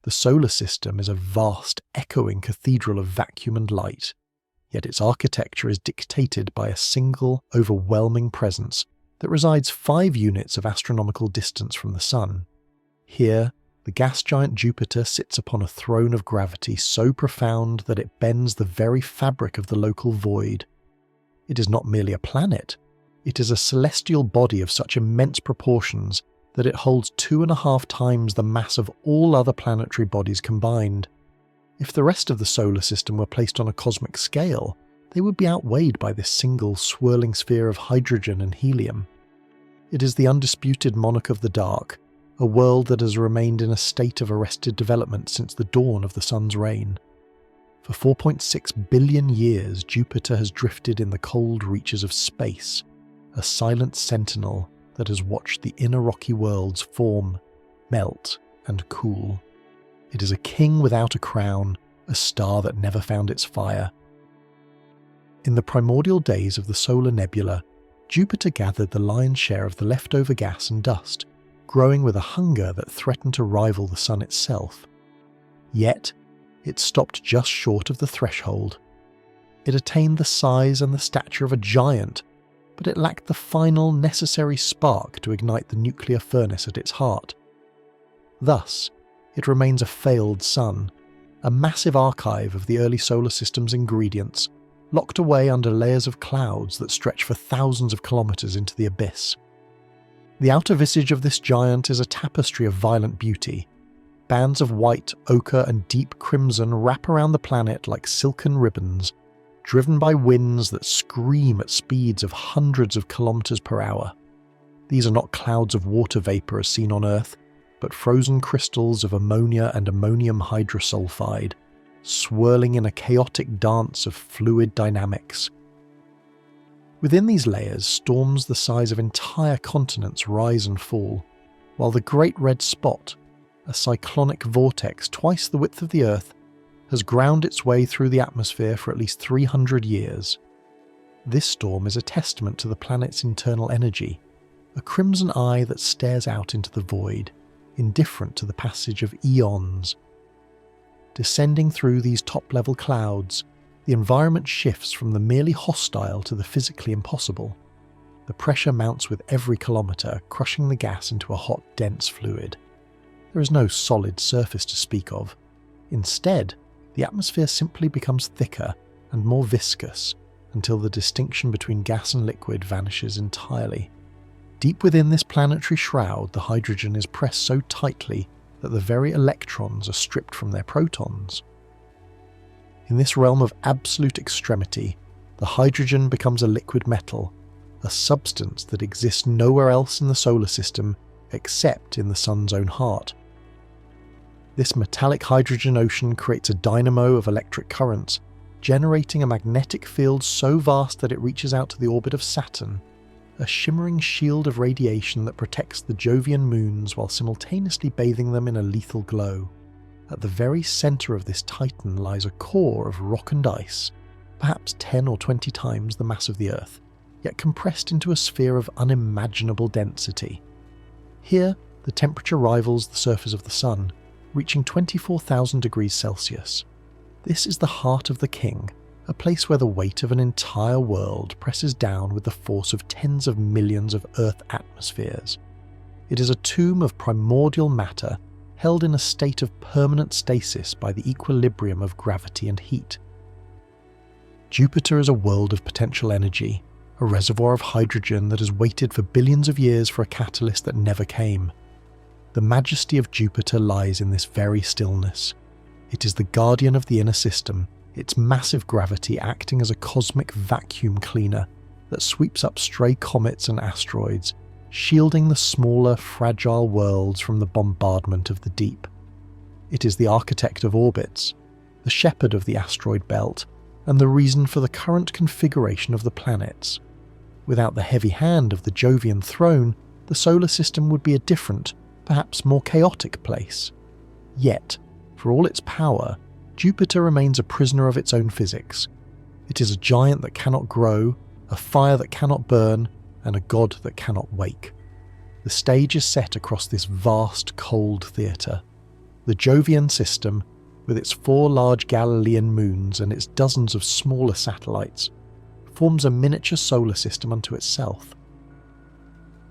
The solar system is a vast, echoing cathedral of vacuum and light, yet its architecture is dictated by a single, overwhelming presence that resides 5 units of astronomical distance from the Sun. Here, the gas giant Jupiter sits upon a throne of gravity so profound that it bends the very fabric of the local void. It is not merely a planet, it is a celestial body of such immense proportions that it holds 2.5 times the mass of all other planetary bodies combined. If the rest of the solar system were placed on a cosmic scale, they would be outweighed by this single swirling sphere of hydrogen and helium. It is the undisputed monarch of the dark, a world that has remained in a state of arrested development since the dawn of the Sun's reign. For 4.6 billion years, Jupiter has drifted in the cold reaches of space, a silent sentinel that has watched the inner rocky worlds form, melt, and cool. It is a king without a crown, a star that never found its fire. In the primordial days of the solar nebula, Jupiter gathered the lion's share of the leftover gas and dust, growing with a hunger that threatened to rival the Sun itself. Yet, it stopped just short of the threshold. It attained the size and the stature of a giant, but it lacked the final necessary spark to ignite the nuclear furnace at its heart. Thus, it remains a failed sun, a massive archive of the early solar system's ingredients, locked away under layers of clouds that stretch for thousands of kilometers into the abyss. The outer visage of this giant is a tapestry of violent beauty. Bands of white, ochre, and deep crimson wrap around the planet like silken ribbons, driven by winds that scream at speeds of hundreds of kilometers per hour. These are not clouds of water vapor as seen on Earth, but frozen crystals of ammonia and ammonium hydrosulfide, swirling in a chaotic dance of fluid dynamics. Within these layers, storms the size of entire continents rise and fall, while the Great Red Spot, a cyclonic vortex twice the width of the Earth, has ground its way through the atmosphere for at least 300 years. This storm is a testament to the planet's internal energy, a crimson eye that stares out into the void, indifferent to the passage of eons. Descending through these top-level clouds, the environment shifts from the merely hostile to the physically impossible. The pressure mounts with every kilometre, crushing the gas into a hot, dense fluid. There is no solid surface to speak of. Instead, the atmosphere simply becomes thicker and more viscous until the distinction between gas and liquid vanishes entirely. Deep within this planetary shroud, the hydrogen is pressed so tightly that the very electrons are stripped from their protons. In this realm of absolute extremity, the hydrogen becomes a liquid metal, a substance that exists nowhere else in the solar system except in the Sun's own heart. This metallic hydrogen ocean creates a dynamo of electric currents, generating a magnetic field so vast that it reaches out to the orbit of Saturn, a shimmering shield of radiation that protects the Jovian moons while simultaneously bathing them in a lethal glow. At the very centre of this titan lies a core of rock and ice, perhaps 10 or 20 times the mass of the Earth, yet compressed into a sphere of unimaginable density. Here, the temperature rivals the surface of the Sun, reaching 24,000 degrees Celsius. This is the heart of the king, a place where the weight of an entire world presses down with the force of tens of millions of Earth atmospheres. It is a tomb of primordial matter held in a state of permanent stasis by the equilibrium of gravity and heat. Jupiter is a world of potential energy, a reservoir of hydrogen that has waited for billions of years for a catalyst that never came. The majesty of Jupiter lies in this very stillness. It is the guardian of the inner system, its massive gravity acting as a cosmic vacuum cleaner that sweeps up stray comets and asteroids, shielding the smaller, fragile worlds from the bombardment of the deep. It is the architect of orbits, the shepherd of the asteroid belt, and the reason for the current configuration of the planets. Without the heavy hand of the Jovian throne, the solar system would be a different, perhaps more chaotic place. Yet, for all its power, Jupiter remains a prisoner of its own physics. It is a giant that cannot grow, a fire that cannot burn, and a god that cannot wake. The stage is set across this vast, cold theatre. The Jovian system, with its 4 large Galilean moons and its dozens of smaller satellites, forms a miniature solar system unto itself.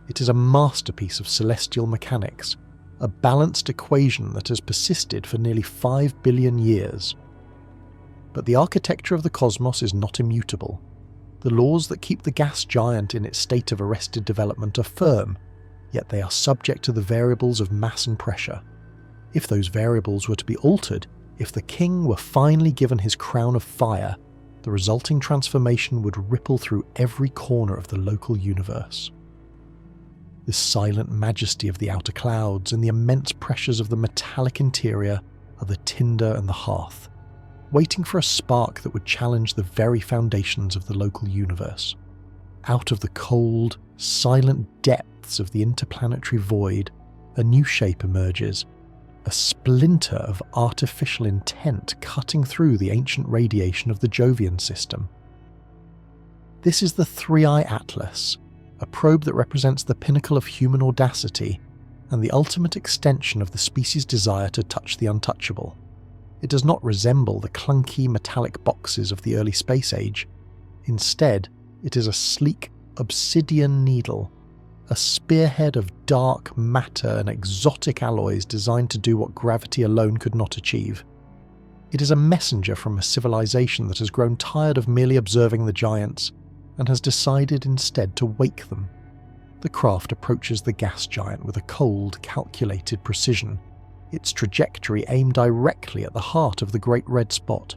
It is a masterpiece of celestial mechanics, a balanced equation that has persisted for nearly 5 billion years. But the architecture of the cosmos is not immutable. The laws that keep the gas giant in its state of arrested development are firm, yet they are subject to the variables of mass and pressure. If those variables were to be altered, if the king were finally given his crown of fire, the resulting transformation would ripple through every corner of the local universe. The silent majesty of the outer clouds and the immense pressures of the metallic interior are the tinder and the hearth, waiting for a spark that would challenge the very foundations of the local universe. Out of the cold, silent depths of the interplanetary void, a new shape emerges, a splinter of artificial intent cutting through the ancient radiation of the Jovian system. This is the 3I-ATLAS, a probe that represents the pinnacle of human audacity and the ultimate extension of the species' desire to touch the untouchable. It does not resemble the clunky metallic boxes of the early space age. Instead, it is a sleek obsidian needle, a spearhead of dark matter and exotic alloys designed to do what gravity alone could not achieve. It is a messenger from a civilization that has grown tired of merely observing the giants and has decided instead to wake them. The craft approaches the gas giant with a cold, calculated precision, its trajectory aimed directly at the heart of the Great Red Spot.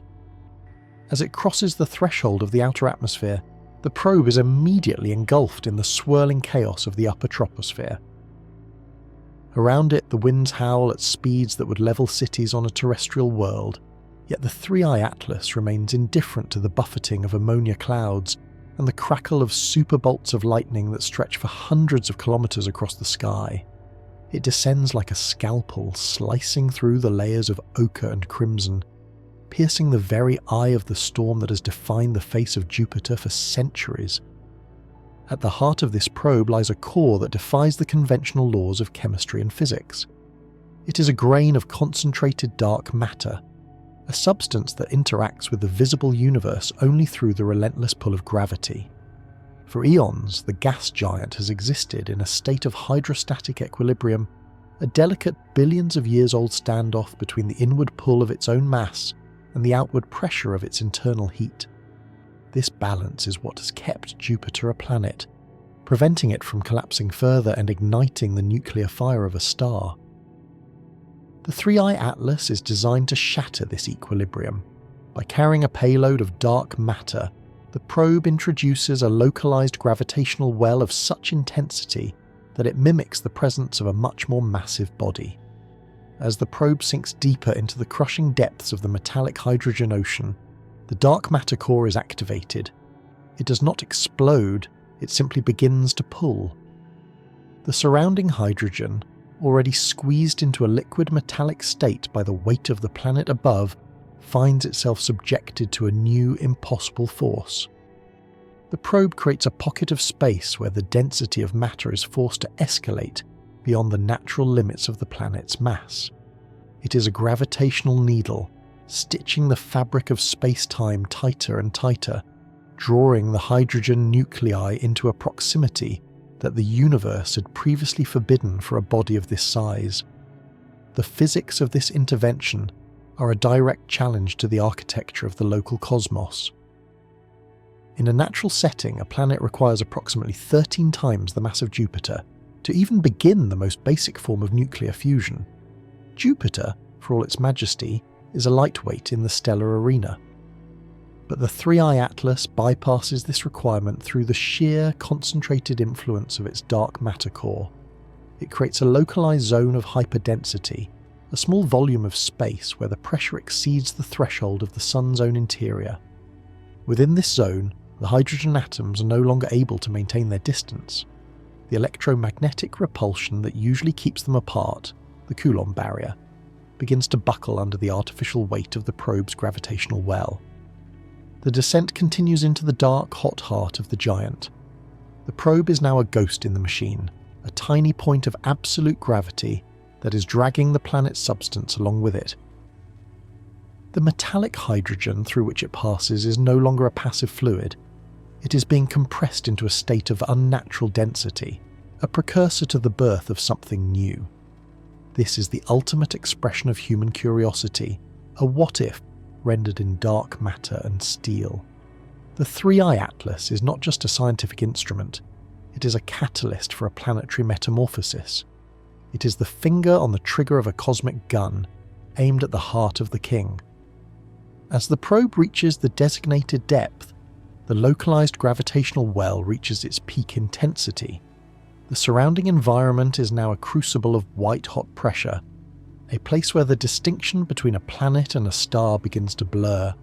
As it crosses the threshold of the outer atmosphere, the probe is immediately engulfed in the swirling chaos of the upper troposphere. Around it, the winds howl at speeds that would level cities on a terrestrial world, yet the 3I-ATLAS remains indifferent to the buffeting of ammonia clouds and the crackle of superbolts of lightning that stretch for hundreds of kilometers across the sky. It descends like a scalpel, slicing through the layers of ochre and crimson, piercing the very eye of the storm that has defined the face of Jupiter for centuries. At the heart of this probe lies a core that defies the conventional laws of chemistry and physics. It is a grain of concentrated dark matter, a substance that interacts with the visible universe only through the relentless pull of gravity. For eons, the gas giant has existed in a state of hydrostatic equilibrium, a delicate billions of years old standoff between the inward pull of its own mass and the outward pressure of its internal heat. This balance is what has kept Jupiter a planet, preventing it from collapsing further and igniting the nuclear fire of a star. The 3I-ATLAS is designed to shatter this equilibrium. By carrying a payload of dark matter, the probe introduces a localized gravitational well of such intensity that it mimics the presence of a much more massive body. As the probe sinks deeper into the crushing depths of the metallic hydrogen ocean, the dark matter core is activated. It does not explode, it simply begins to pull. The surrounding hydrogen, already squeezed into a liquid metallic state by the weight of the planet above, finds itself subjected to a new impossible force. The probe creates a pocket of space where the density of matter is forced to escalate beyond the natural limits of the planet's mass. It is a gravitational needle, stitching the fabric of space-time tighter and tighter, drawing the hydrogen nuclei into a proximity that the universe had previously forbidden for a body of this size. The physics of this intervention are a direct challenge to the architecture of the local cosmos. In a natural setting, a planet requires approximately 13 times the mass of Jupiter to even begin the most basic form of nuclear fusion. Jupiter, for all its majesty, is a lightweight in the stellar arena. But the 3I-ATLAS bypasses this requirement through the sheer, concentrated influence of its dark matter core. It creates a localized zone of hyperdensity, a small volume of space where the pressure exceeds the threshold of the Sun's own interior. Within this zone, the hydrogen atoms are no longer able to maintain their distance. The electromagnetic repulsion that usually keeps them apart, the Coulomb barrier, begins to buckle under the artificial weight of the probe's gravitational well. The descent continues into the dark, hot heart of the giant. The probe is now a ghost in the machine, a tiny point of absolute gravity that is dragging the planet's substance along with it. The metallic hydrogen through which it passes is no longer a passive fluid. It is being compressed into a state of unnatural density, a precursor to the birth of something new. This is the ultimate expression of human curiosity, a what-if rendered in dark matter and steel. The 3I-ATLAS is not just a scientific instrument, it is a catalyst for a planetary metamorphosis. It is the finger on the trigger of a cosmic gun, aimed at the heart of the king. As the probe reaches the designated depth, the localized gravitational well reaches its peak intensity. The surrounding environment is now a crucible of white-hot pressure, a place where the distinction between a planet and a star begins to blur.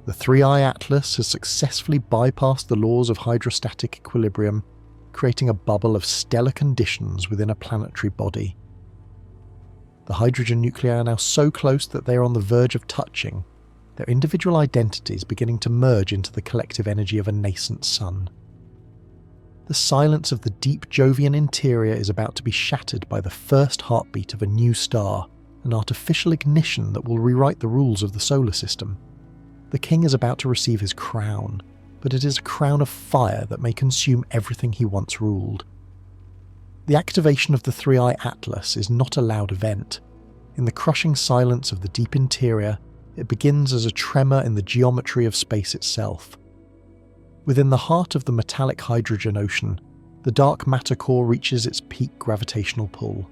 The 3I-ATLAS has successfully bypassed the laws of hydrostatic equilibrium, creating a bubble of stellar conditions within a planetary body. The hydrogen nuclei are now so close that they are on the verge of touching, their individual identities beginning to merge into the collective energy of a nascent sun. The silence of the deep Jovian interior is about to be shattered by the first heartbeat of a new star, an artificial ignition that will rewrite the rules of the solar system. The king is about to receive his crown, but it is a crown of fire that may consume everything he once ruled. The activation of the 3I-ATLAS is not a loud event. In the crushing silence of the deep interior, it begins as a tremor in the geometry of space itself. Within the heart of the metallic hydrogen ocean, the dark matter core reaches its peak gravitational pull.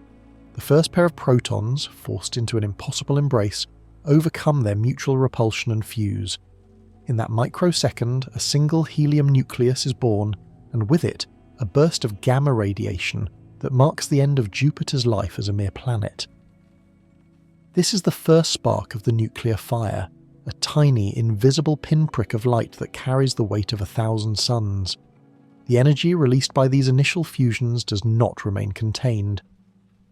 The first pair of protons, forced into an impossible embrace, overcome their mutual repulsion and fuse. In that microsecond, a single helium nucleus is born, and with it, a burst of gamma radiation that marks the end of Jupiter's life as a mere planet. This is the first spark of the nuclear fire, a tiny, invisible pinprick of light that carries the weight of 1,000 suns. The energy released by these initial fusions does not remain contained.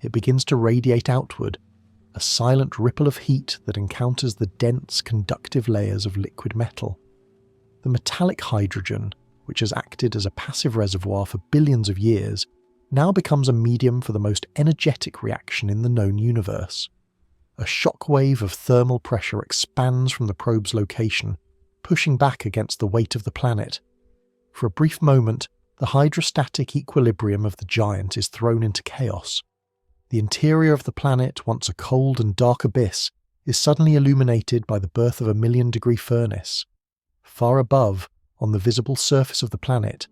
It begins to radiate outward, a silent ripple of heat that encounters the dense, conductive layers of liquid metal. The metallic hydrogen, which has acted as a passive reservoir for billions of years, now becomes a medium for the most energetic reaction in the known universe. A shock wave of thermal pressure expands from the probe's location, pushing back against the weight of the planet. For a brief moment, the hydrostatic equilibrium of the giant is thrown into chaos. The interior of the planet, once a cold and dark abyss, is suddenly illuminated by the birth of a million-degree furnace. Far above, on the visible surface of the planet,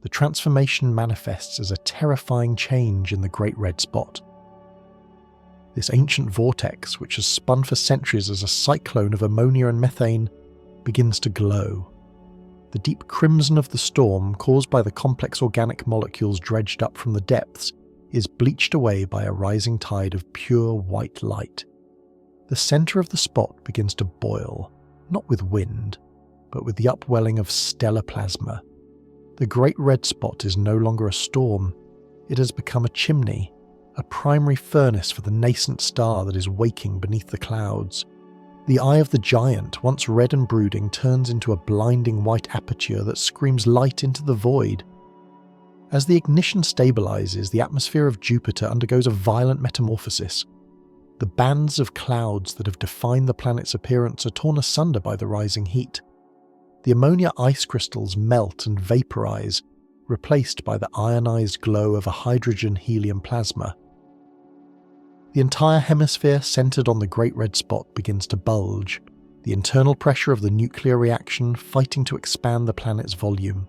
the transformation manifests as a terrifying change in the Great Red Spot. This ancient vortex, which has spun for centuries as a cyclone of ammonia and methane, begins to glow. The deep crimson of the storm, caused by the complex organic molecules dredged up from the depths, is bleached away by a rising tide of pure white light. The centre of the spot begins to boil, not with wind, but with the upwelling of stellar plasma. The Great Red Spot is no longer a storm. It has become a chimney, a primary furnace for the nascent star that is waking beneath the clouds. The eye of the giant, once red and brooding, turns into a blinding white aperture that screams light into the void. As the ignition stabilizes, the atmosphere of Jupiter undergoes a violent metamorphosis. The bands of clouds that have defined the planet's appearance are torn asunder by the rising heat. The ammonia ice crystals melt and vaporize, replaced by the ionized glow of a hydrogen-helium plasma. The entire hemisphere centered on the Great Red Spot begins to bulge, the internal pressure of the nuclear reaction fighting to expand the planet's volume.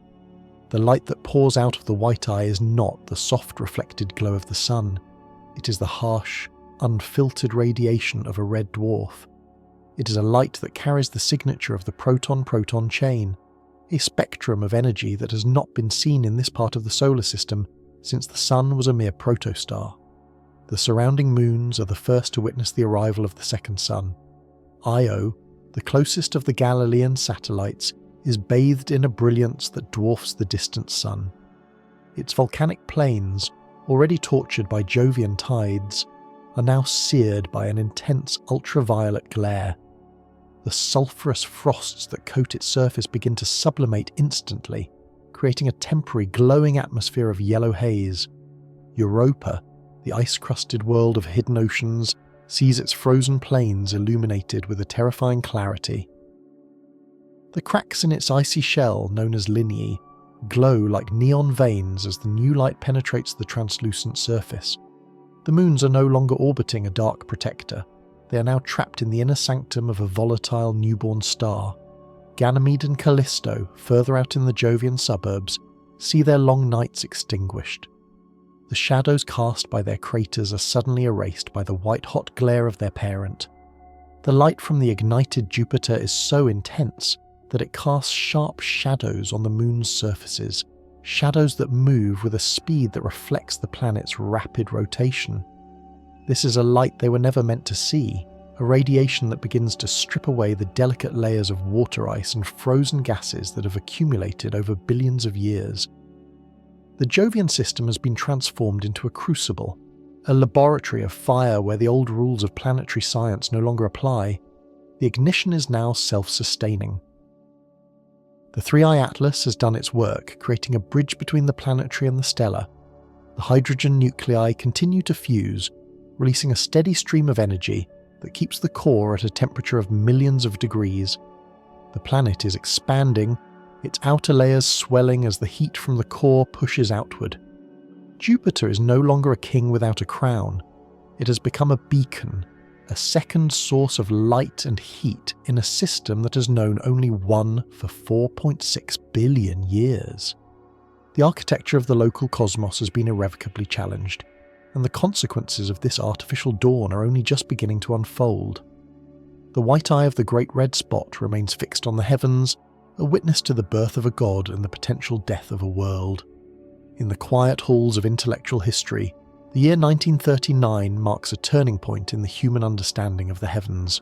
The light that pours out of the white eye is not the soft reflected glow of the sun. It is the harsh, unfiltered radiation of a red dwarf. It is a light that carries the signature of the proton-proton chain, a spectrum of energy that has not been seen in this part of the solar system since the sun was a mere protostar. The surrounding moons are the first to witness the arrival of the second sun. Io, the closest of the Galilean satellites, is bathed in a brilliance that dwarfs the distant sun. Its volcanic plains, already tortured by Jovian tides, are now seared by an intense ultraviolet glare. The sulphurous frosts that coat its surface begin to sublimate instantly, creating a temporary glowing atmosphere of yellow haze. Europa, the ice-crusted world of hidden oceans sees its frozen plains illuminated with a terrifying clarity. The cracks in its icy shell, known as lineae, glow like neon veins as the new light penetrates the translucent surface. The moons are no longer orbiting a dark protector. They are now trapped in the inner sanctum of a volatile newborn star. Ganymede and Callisto, further out in the Jovian suburbs, see their long nights extinguished. The shadows cast by their craters are suddenly erased by the white-hot glare of their parent. The light from the ignited Jupiter is so intense that it casts sharp shadows on the moon's surfaces, shadows that move with a speed that reflects the planet's rapid rotation. This is a light they were never meant to see, a radiation that begins to strip away the delicate layers of water ice and frozen gases that have accumulated over billions of years. The Jovian system has been transformed into a crucible, a laboratory of fire where the old rules of planetary science no longer apply. The ignition is now self-sustaining. The 3I-ATLAS has done its work, creating a bridge between the planetary and the stellar. The hydrogen nuclei continue to fuse, releasing a steady stream of energy that keeps the core at a temperature of millions of degrees. The planet is expanding, its outer layers swelling as the heat from the core pushes outward. Jupiter is no longer a king without a crown. It has become a beacon, a second source of light and heat in a system that has known only one for 4.6 billion years. The architecture of the local cosmos has been irrevocably challenged, and the consequences of this artificial dawn are only just beginning to unfold. The white eye of the Great Red Spot remains fixed on the heavens, a witness to the birth of a god and the potential death of a world. In the quiet halls of intellectual history, the year 1939 marks a turning point in the human understanding of the heavens.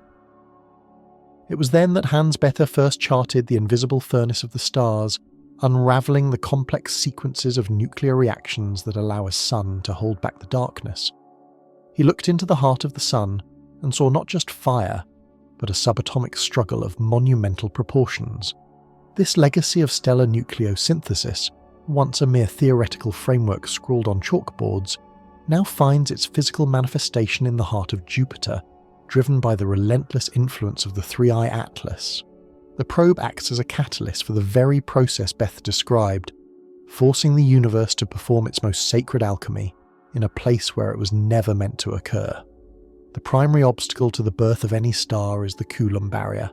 It was then that Hans Bethe first charted the invisible furnace of the stars, unravelling the complex sequences of nuclear reactions that allow a sun to hold back the darkness. He looked into the heart of the sun and saw not just fire, but a subatomic struggle of monumental proportions. This legacy of stellar nucleosynthesis, once a mere theoretical framework scrawled on chalkboards, now finds its physical manifestation in the heart of Jupiter, driven by the relentless influence of the 3I-ATLAS. The probe acts as a catalyst for the very process Bethe described, forcing the universe to perform its most sacred alchemy in a place where it was never meant to occur. The primary obstacle to the birth of any star is the Coulomb barrier,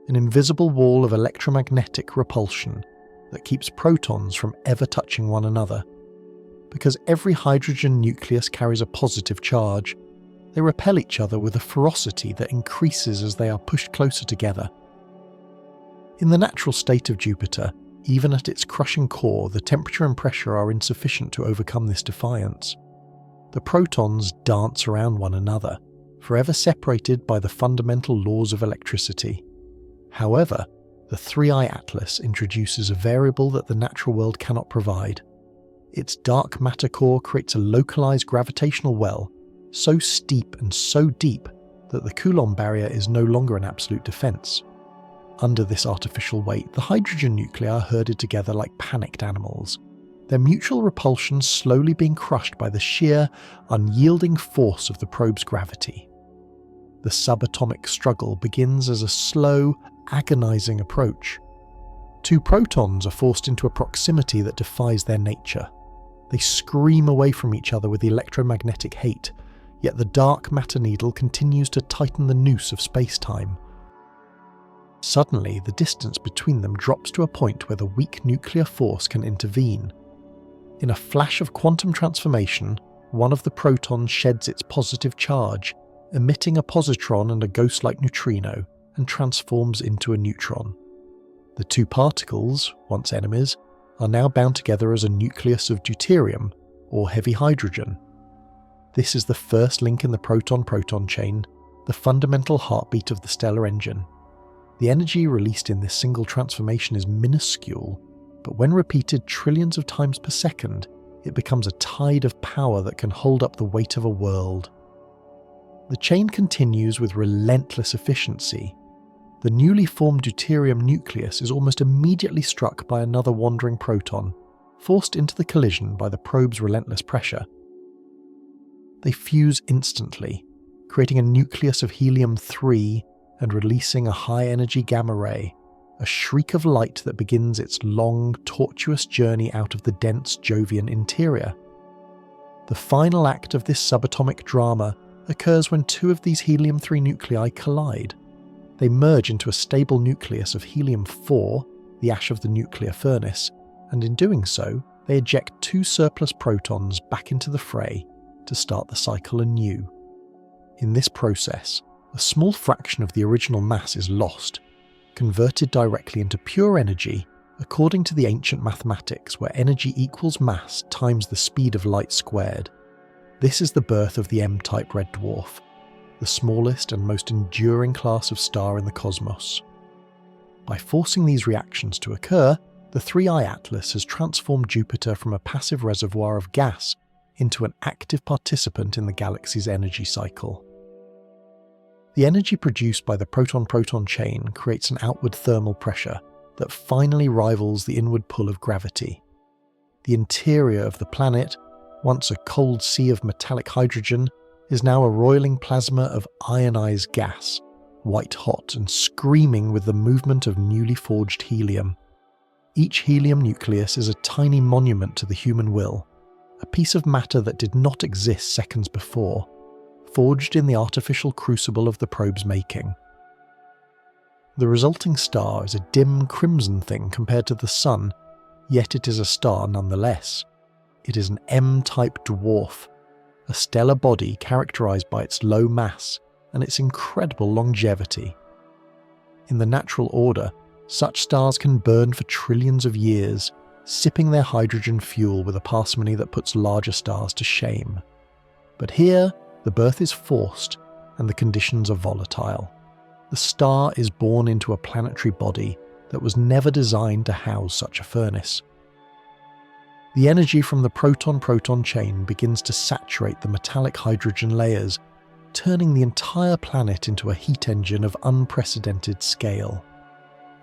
an invisible wall of electromagnetic repulsion that keeps protons from ever touching one another. Because every hydrogen nucleus carries a positive charge, they repel each other with a ferocity that increases as they are pushed closer together. In the natural state of Jupiter, even at its crushing core, the temperature and pressure are insufficient to overcome this defiance. The protons dance around one another, forever separated by the fundamental laws of electricity. However, the 3I-ATLAS introduces a variable that the natural world cannot provide. Its dark matter core creates a localized gravitational well, so steep and so deep that the Coulomb barrier is no longer an absolute defense. Under this artificial weight, the hydrogen nuclei are herded together like panicked animals, their mutual repulsion slowly being crushed by the sheer, unyielding force of the probe's gravity. The subatomic struggle begins as a slow, agonizing approach. Two protons are forced into a proximity that defies their nature. They scream away from each other with electromagnetic hate, yet the dark matter needle continues to tighten the noose of space-time. Suddenly, the distance between them drops to a point where the weak nuclear force can intervene. In a flash of quantum transformation, one of the protons sheds its positive charge, emitting a positron and a ghost-like neutrino, and transforms into a neutron. The two particles, once enemies, are now bound together as a nucleus of deuterium, or heavy hydrogen. This is the first link in the proton-proton chain, the fundamental heartbeat of the stellar engine. The energy released in this single transformation is minuscule, but when repeated trillions of times per second, it becomes a tide of power that can hold up the weight of a world. The chain continues with relentless efficiency. The newly formed deuterium nucleus is almost immediately struck by another wandering proton, forced into the collision by the probe's relentless pressure. they fuse instantly, creating a nucleus of helium-3 and releasing a high-energy gamma ray, a shriek of light that begins its long, tortuous journey out of the dense Jovian interior. The final act of this subatomic drama occurs when two of these helium-3 nuclei collide. They merge into a stable nucleus of helium-4, the ash of the nuclear furnace, and in doing so, they eject two surplus protons back into the fray to start the cycle anew. In this process, a small fraction of the original mass is lost, converted directly into pure energy according to the ancient mathematics where energy equals mass times the speed of light squared. This is the birth of the M-type red dwarf, the smallest and most enduring class of star in the cosmos. By forcing these reactions to occur, the 3I-ATLAS has transformed Jupiter from a passive reservoir of gas into an active participant in the galaxy's energy cycle. The energy produced by the proton-proton chain creates an outward thermal pressure that finally rivals the inward pull of gravity. The interior of the planet, once a cold sea of metallic hydrogen, is now a roiling plasma of ionized gas, white hot and screaming with the movement of newly forged helium. Each helium nucleus is a tiny monument to the human will, a piece of matter that did not exist seconds before, forged in the artificial crucible of the probe's making. The resulting star is a dim crimson thing compared to the Sun, yet it is a star nonetheless. It is an M-type dwarf, a stellar body characterized by its low mass and its incredible longevity. In the natural order, such stars can burn for trillions of years, sipping their hydrogen fuel with a parsimony that puts larger stars to shame. But here, the birth is forced and the conditions are volatile. The star is born into a planetary body that was never designed to house such a furnace. The energy from the proton-proton chain begins to saturate the metallic hydrogen layers, turning the entire planet into a heat engine of unprecedented scale.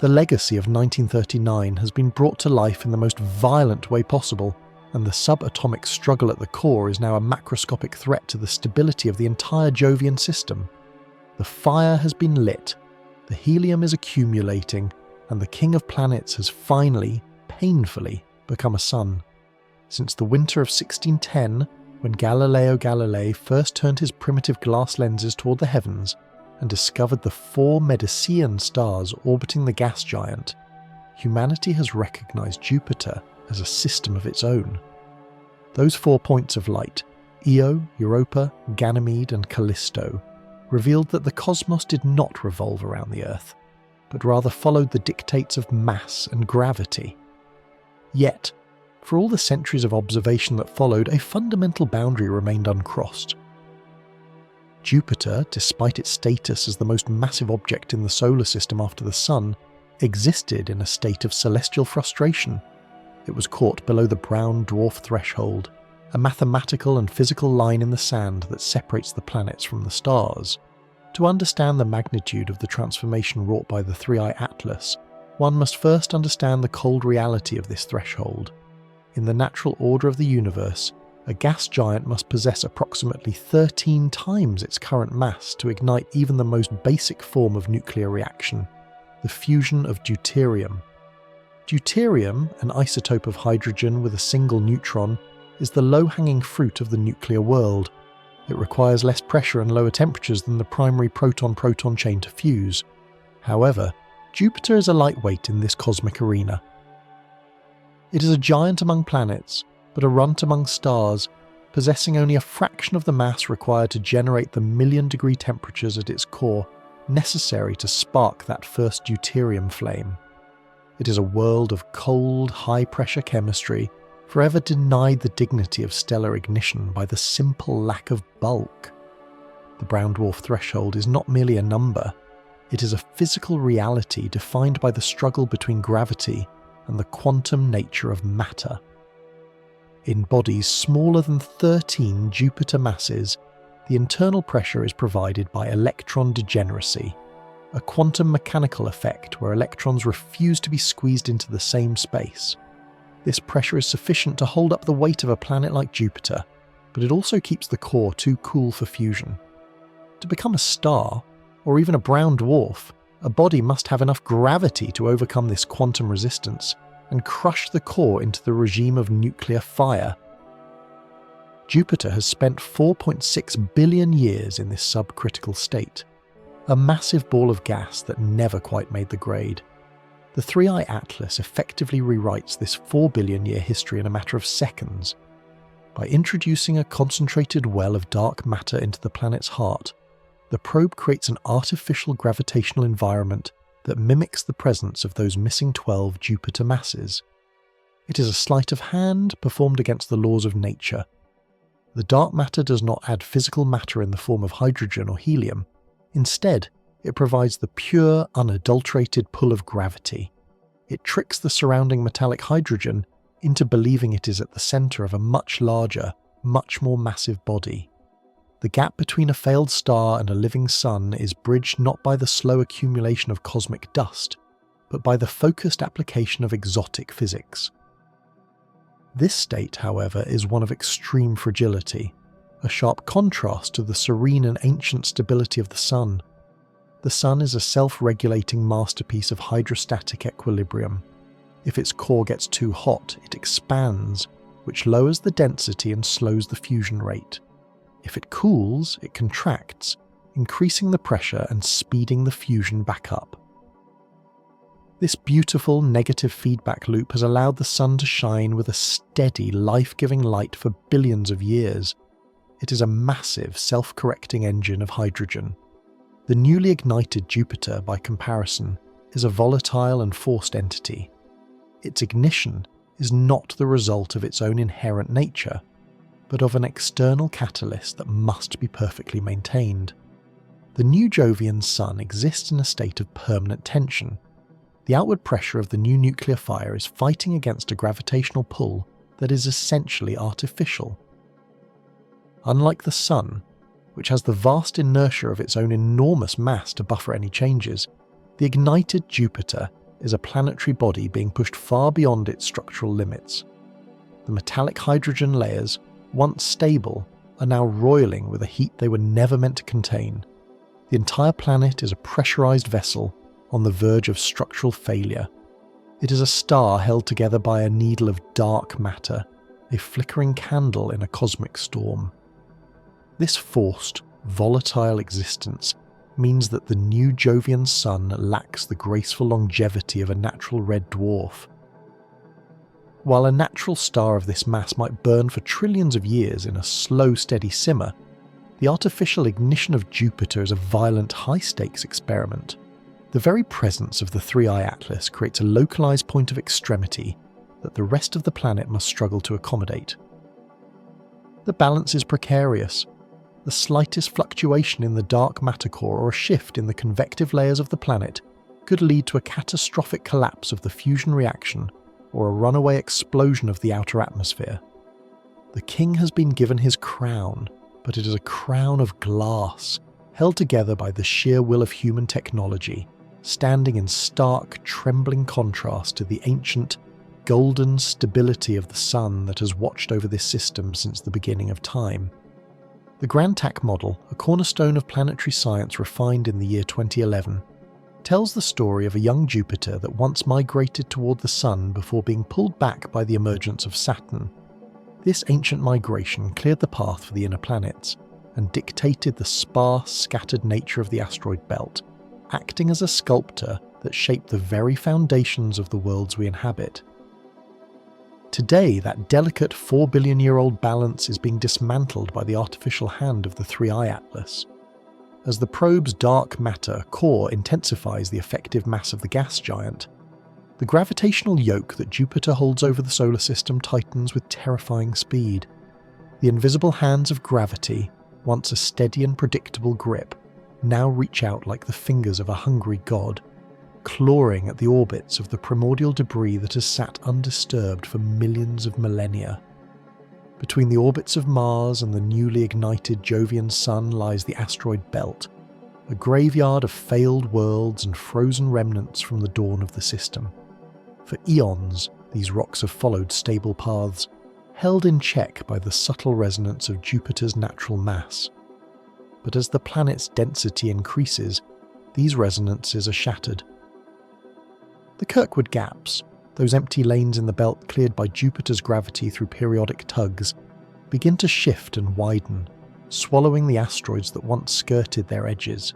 The legacy of 1939 has been brought to life in the most violent way possible, and the subatomic struggle at the core is now a macroscopic threat to the stability of the entire Jovian system. The fire has been lit, the helium is accumulating, and the king of planets has finally, painfully, become a sun. Since the winter of 1610, when Galileo Galilei first turned his primitive glass lenses toward the heavens and discovered the 4 Medicean stars orbiting the gas giant, humanity has recognized Jupiter as a system of its own. Those 4 points of light, Io, Europa, Ganymede and Callisto, revealed that the cosmos did not revolve around the Earth, but rather followed the dictates of mass and gravity. Yet, for all the centuries of observation that followed, a fundamental boundary remained uncrossed. Jupiter, despite its status as the most massive object in the solar system after the Sun, existed in a state of celestial frustration. It was caught below the brown dwarf threshold, a mathematical and physical line in the sand that separates the planets from the stars. To understand the magnitude of the transformation wrought by the 3I-ATLAS, one must first understand the cold reality of this threshold. In the natural order of the universe, a gas giant must possess approximately 13 times its current mass to ignite even the most basic form of nuclear reaction, the fusion of deuterium. Deuterium, an isotope of hydrogen with a single neutron, is the low-hanging fruit of the nuclear world. It requires less pressure and lower temperatures than the primary proton-proton chain to fuse. However, Jupiter is a lightweight in this cosmic arena. It is a giant among planets, but a runt among stars, possessing only a fraction of the mass required to generate the million-degree temperatures at its core necessary to spark that first deuterium flame. It is a world of cold, high-pressure chemistry, forever denied the dignity of stellar ignition by the simple lack of bulk. The brown dwarf threshold is not merely a number, it is a physical reality defined by the struggle between gravity and the quantum nature of matter. In bodies smaller than 13 Jupiter masses, the internal pressure is provided by electron degeneracy, a quantum mechanical effect where electrons refuse to be squeezed into the same space. This pressure is sufficient to hold up the weight of a planet like Jupiter, but it also keeps the core too cool for fusion. To become a star, or even a brown dwarf, a body must have enough gravity to overcome this quantum resistance and crush the core into the regime of nuclear fire. Jupiter has spent 4.6 billion years in this subcritical state, a massive ball of gas that never quite made the grade. The 3I-ATLAS effectively rewrites this 4 billion year history in a matter of seconds. By introducing a concentrated well of dark matter into the planet's heart, the probe creates an artificial gravitational environment that mimics the presence of those missing 12 Jupiter masses. It is a sleight of hand performed against the laws of nature. The dark matter does not add physical matter in the form of hydrogen or helium. Instead, it provides the pure, unadulterated pull of gravity. It tricks the surrounding metallic hydrogen into believing it is at the centre of a much larger, much more massive body. The gap between a failed star and a living sun is bridged not by the slow accumulation of cosmic dust, but by the focused application of exotic physics. This state, however, is one of extreme fragility, a sharp contrast to the serene and ancient stability of the sun. The sun is a self-regulating masterpiece of hydrostatic equilibrium. If its core gets too hot, it expands, which lowers the density and slows the fusion rate. If it cools, it contracts, increasing the pressure and speeding the fusion back up. This beautiful negative feedback loop has allowed the sun to shine with a steady, life-giving light for billions of years. It is a massive, self-correcting engine of hydrogen. The newly ignited Jupiter, by comparison, is a volatile and forced entity. Its ignition is not the result of its own inherent nature, but of an external catalyst that must be perfectly maintained. The new Jovian sun exists in a state of permanent tension. The outward pressure of the new nuclear fire is fighting against a gravitational pull that is essentially artificial. Unlike the sun, which has the vast inertia of its own enormous mass to buffer any changes, the ignited Jupiter is a planetary body being pushed far beyond its structural limits. The metallic hydrogen layers, once stable, are now roiling with a heat they were never meant to contain. The entire planet is a pressurized vessel on the verge of structural failure. It is a star held together by a needle of dark matter, a flickering candle in a cosmic storm. This forced, volatile existence means that the new Jovian sun lacks the graceful longevity of a natural red dwarf. While a natural star of this mass might burn for trillions of years in a slow, steady simmer, the artificial ignition of Jupiter is a violent, high-stakes experiment. The very presence of the 3I-ATLAS creates a localized point of extremity that the rest of the planet must struggle to accommodate. The balance is precarious. The slightest fluctuation in the dark matter core or a shift in the convective layers of the planet could lead to a catastrophic collapse of the fusion reaction or a runaway explosion of the outer atmosphere. The king has been given his crown, but it is a crown of glass, held together by the sheer will of human technology, standing in stark, trembling contrast to the ancient, golden stability of the sun that has watched over this system since the beginning of time. The Grand-TAC model, a cornerstone of planetary science refined in the year 2011, tells the story of a young Jupiter that once migrated toward the sun before being pulled back by the emergence of Saturn. This ancient migration cleared the path for the inner planets and dictated the sparse, scattered nature of the asteroid belt, acting as a sculptor that shaped the very foundations of the worlds we inhabit. Today, that delicate 4 billion year old balance is being dismantled by the artificial hand of the 3I-ATLAS. As the probe's dark matter core intensifies the effective mass of the gas giant, the gravitational yoke that Jupiter holds over the solar system tightens with terrifying speed. The invisible hands of gravity, once a steady and predictable grip, now reach out like the fingers of a hungry god, clawing at the orbits of the primordial debris that has sat undisturbed for millions of millennia. Between the orbits of Mars and the newly ignited Jovian sun lies the asteroid belt, a graveyard of failed worlds and frozen remnants from the dawn of the system. For eons, these rocks have followed stable paths, held in check by the subtle resonance of Jupiter's natural mass. But as the planet's density increases, these resonances are shattered. The Kirkwood gaps, those empty lanes in the belt cleared by Jupiter's gravity through periodic tugs, begin to shift and widen, swallowing the asteroids that once skirted their edges.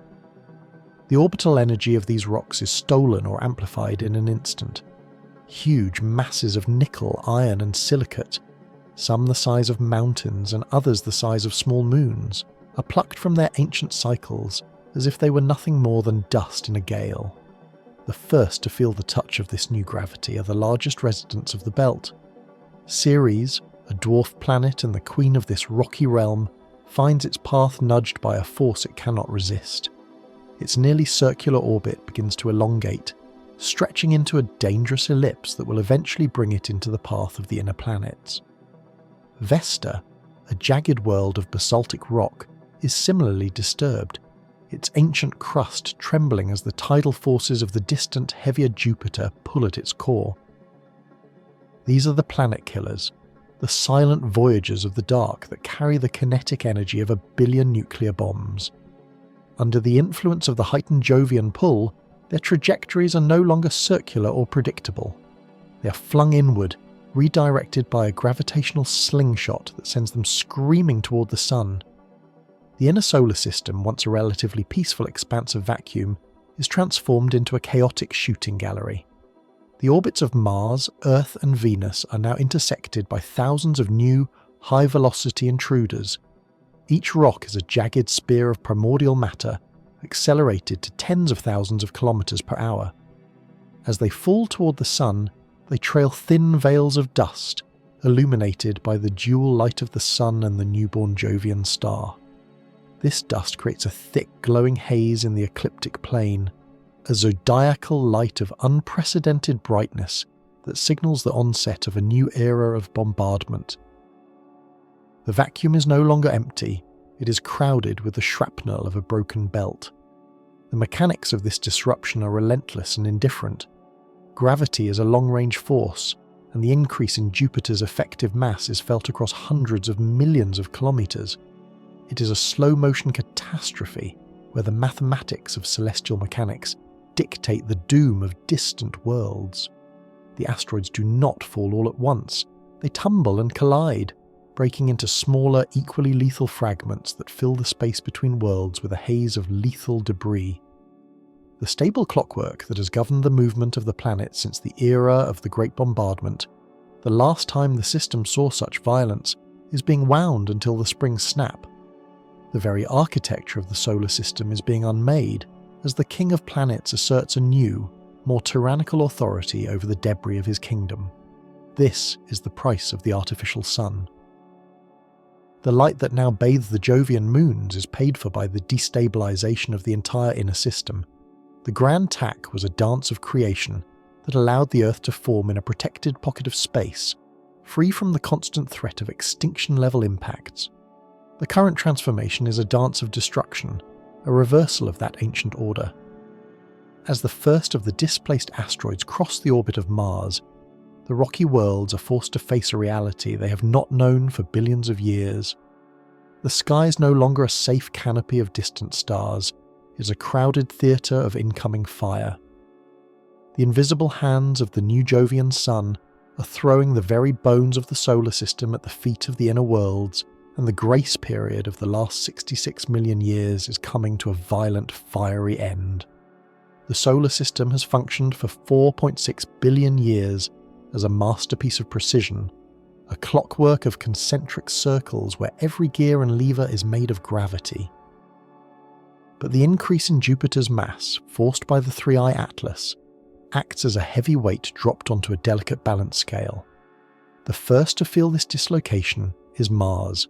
The orbital energy of these rocks is stolen or amplified in an instant. Huge masses of nickel, iron and silicate, some the size of mountains and others the size of small moons, are plucked from their ancient cycles as if they were nothing more than dust in a gale. The first to feel the touch of this new gravity are the largest residents of the belt. Ceres, a dwarf planet and the queen of this rocky realm, finds its path nudged by a force it cannot resist. Its nearly circular orbit begins to elongate, stretching into a dangerous ellipse that will eventually bring it into the path of the inner planets. Vesta, a jagged world of basaltic rock, is similarly disturbed, its ancient crust trembling as the tidal forces of the distant, heavier Jupiter pull at its core. These are the planet killers, the silent voyagers of the dark that carry the kinetic energy of 1 billion nuclear bombs. Under the influence of the heightened Jovian pull, their trajectories are no longer circular or predictable. They are flung inward, redirected by a gravitational slingshot that sends them screaming toward the sun. The inner solar system, once a relatively peaceful expanse of vacuum, is transformed into a chaotic shooting gallery. The orbits of Mars, Earth and Venus are now intersected by thousands of new, high-velocity intruders. Each rock is a jagged spear of primordial matter, accelerated to tens of thousands of kilometers per hour. As they fall toward the sun, they trail thin veils of dust, illuminated by the dual light of the sun and the newborn Jovian star. This dust creates a thick, glowing haze in the ecliptic plane, a zodiacal light of unprecedented brightness that signals the onset of a new era of bombardment. The vacuum is no longer empty, it is crowded with the shrapnel of a broken belt. The mechanics of this disruption are relentless and indifferent. Gravity is a long-range force, and the increase in Jupiter's effective mass is felt across hundreds of millions of kilometers. It is a slow-motion catastrophe where the mathematics of celestial mechanics dictate the doom of distant worlds. The asteroids do not fall all at once. They tumble and collide, breaking into smaller, equally lethal fragments that fill the space between worlds with a haze of lethal debris. The stable clockwork that has governed the movement of the planet since the era of the Great Bombardment, the last time the system saw such violence, is being wound until the springs snap. The very architecture of the solar system is being unmade as the King of Planets asserts a new, more tyrannical authority over the debris of his kingdom. This is the price of the artificial sun. The light that now bathes the Jovian moons is paid for by the destabilization of the entire inner system. The Grand Tack was a dance of creation that allowed the Earth to form in a protected pocket of space, free from the constant threat of extinction-level impacts. The current transformation is a dance of destruction, a reversal of that ancient order. As the first of the displaced asteroids cross the orbit of Mars, the rocky worlds are forced to face a reality they have not known for billions of years. The sky is no longer a safe canopy of distant stars, it is a crowded theatre of incoming fire. The invisible hands of the new Jovian sun are throwing the very bones of the solar system at the feet of the inner worlds, and the grace period of the last 66 million years is coming to a violent, fiery end. The solar system has functioned for 4.6 billion years as a masterpiece of precision, a clockwork of concentric circles where every gear and lever is made of gravity. But the increase in Jupiter's mass, forced by the 3I-ATLAS, acts as a heavy weight dropped onto a delicate balance scale. The first to feel this dislocation is Mars.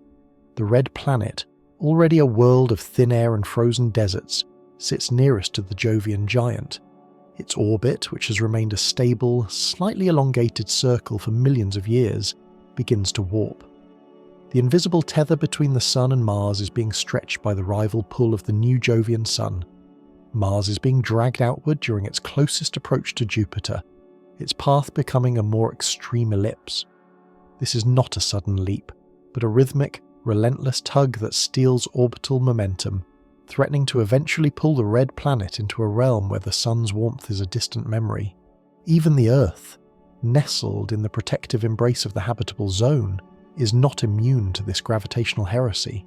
The red planet, already a world of thin air and frozen deserts, sits nearest to the Jovian giant. Its orbit, which has remained a stable, slightly elongated circle for millions of years, begins to warp. The invisible tether between the Sun and Mars is being stretched by the rival pull of the new Jovian Sun. Mars is being dragged outward during its closest approach to Jupiter, its path becoming a more extreme ellipse. This is not a sudden leap, but a rhythmic, relentless tug that steals orbital momentum, threatening to eventually pull the red planet into a realm where the sun's warmth is a distant memory. Even the Earth, nestled in the protective embrace of the habitable zone, is not immune to this gravitational heresy.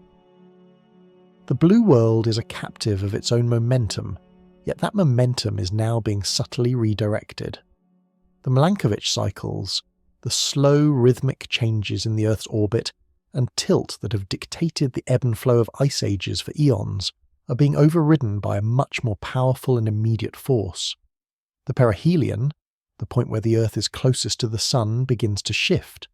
The blue world is a captive of its own momentum, yet that momentum is now being subtly redirected. The Milankovitch cycles, the slow rhythmic changes in the Earth's orbit and tilt that have dictated the ebb and flow of ice ages for eons, are being overridden by a much more powerful and immediate force. The perihelion, the point where the Earth is closest to the Sun, begins to shift.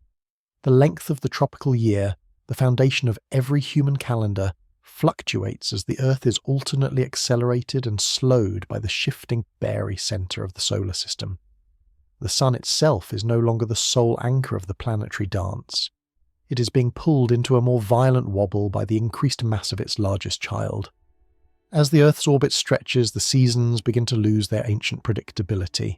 The length of the tropical year, the foundation of every human calendar, fluctuates as the Earth is alternately accelerated and slowed by the shifting barycenter of the solar system. The Sun itself is no longer the sole anchor of the planetary dance. It is being pulled into a more violent wobble by the increased mass of its largest child. As the Earth's orbit stretches, the seasons begin to lose their ancient predictability.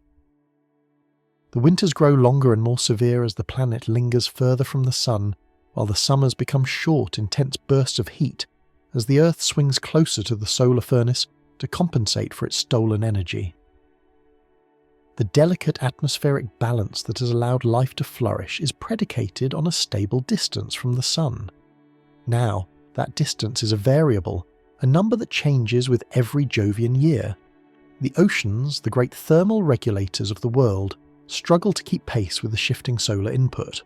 The winters grow longer and more severe as the planet lingers further from the Sun, while the summers become short, intense bursts of heat as the Earth swings closer to the solar furnace to compensate for its stolen energy. The delicate atmospheric balance that has allowed life to flourish is predicated on a stable distance from the Sun. Now, that distance is a variable, a number that changes with every Jovian year. The oceans, the great thermal regulators of the world, struggle to keep pace with the shifting solar input.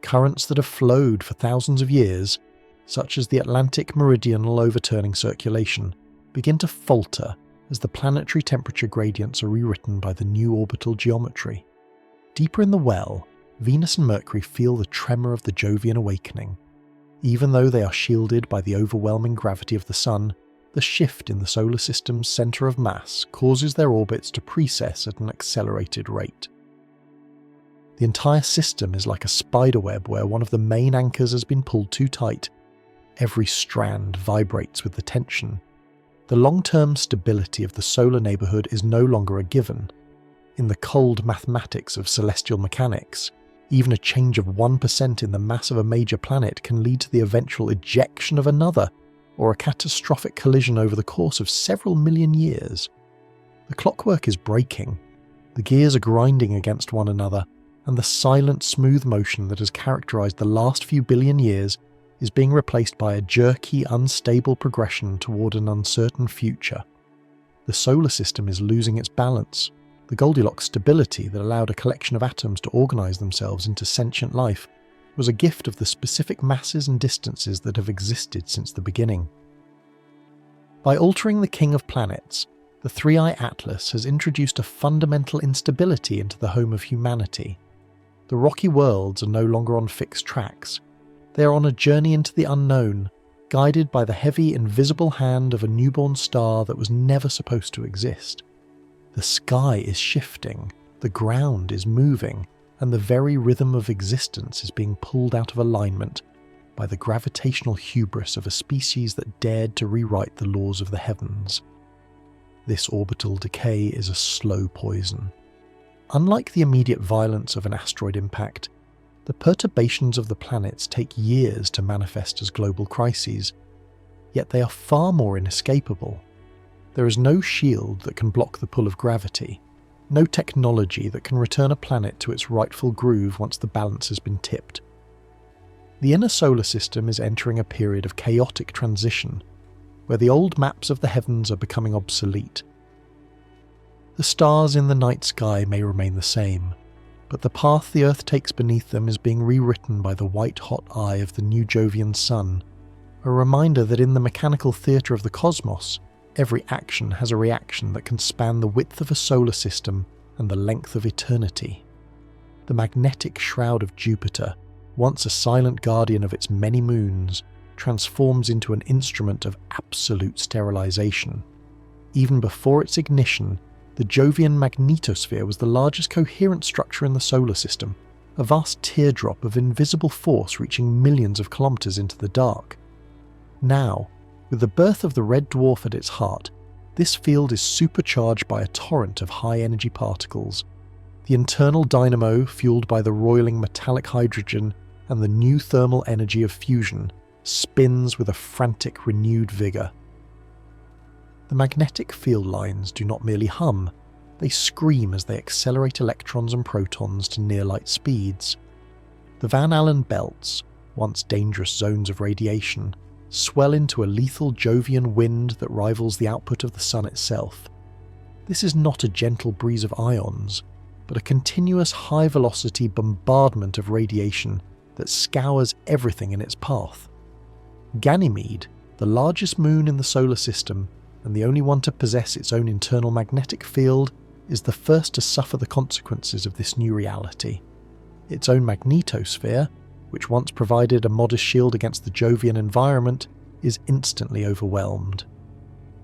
Currents that have flowed for thousands of years, such as the Atlantic meridional overturning circulation, begin to falter as the planetary temperature gradients are rewritten by the new orbital geometry. Deeper in the well, Venus and Mercury feel the tremor of the Jovian awakening. Even though they are shielded by the overwhelming gravity of the Sun, the shift in the solar system's centre of mass causes their orbits to precess at an accelerated rate. The entire system is like a spiderweb where one of the main anchors has been pulled too tight. Every strand vibrates with the tension. The long-term stability of the solar neighbourhood is no longer a given. In the cold mathematics of celestial mechanics, even a change of 1% in the mass of a major planet can lead to the eventual ejection of another, or a catastrophic collision over the course of several million years. The clockwork is breaking. The gears are grinding against one another, and the silent, smooth motion that has characterized the last few billion years is being replaced by a jerky, unstable progression toward an uncertain future. The solar system is losing its balance. The Goldilocks stability that allowed a collection of atoms to organize themselves into sentient life was a gift of the specific masses and distances that have existed since the beginning. By altering the king of planets, the 3I-ATLAS has introduced a fundamental instability into the home of humanity. The rocky worlds are no longer on fixed tracks. They are on a journey into the unknown, guided by the heavy, invisible hand of a newborn star that was never supposed to exist. The sky is shifting, the ground is moving, and the very rhythm of existence is being pulled out of alignment by the gravitational hubris of a species that dared to rewrite the laws of the heavens. This orbital decay is a slow poison. Unlike the immediate violence of an asteroid impact, the perturbations of the planets take years to manifest as global crises, yet they are far more inescapable. There is no shield that can block the pull of gravity, no technology that can return a planet to its rightful groove once the balance has been tipped. The inner solar system is entering a period of chaotic transition, where the old maps of the heavens are becoming obsolete. The stars in the night sky may remain the same, but the path the Earth takes beneath them is being rewritten by the white-hot eye of the new Jovian sun, a reminder that in the mechanical theatre of the cosmos, every action has a reaction that can span the width of a solar system and the length of eternity. The magnetic shroud of Jupiter, once a silent guardian of its many moons, transforms into an instrument of absolute sterilization. Even before its ignition, the Jovian magnetosphere was the largest coherent structure in the solar system, a vast teardrop of invisible force reaching millions of kilometers into the dark. Now, with the birth of the red dwarf at its heart, this field is supercharged by a torrent of high-energy particles. The internal dynamo, fueled by the roiling metallic hydrogen and the new thermal energy of fusion, spins with a frantic, renewed vigour. The magnetic field lines do not merely hum, they scream as they accelerate electrons and protons to near-light speeds. The Van Allen belts, once dangerous zones of radiation, swell into a lethal Jovian wind that rivals the output of the Sun itself. This is not a gentle breeze of ions, but a continuous high-velocity bombardment of radiation that scours everything in its path. Ganymede, the largest moon in the solar system and the only one to possess its own internal magnetic field, is the first to suffer the consequences of this new reality. Its own magnetosphere, which once provided a modest shield against the Jovian environment, is instantly overwhelmed.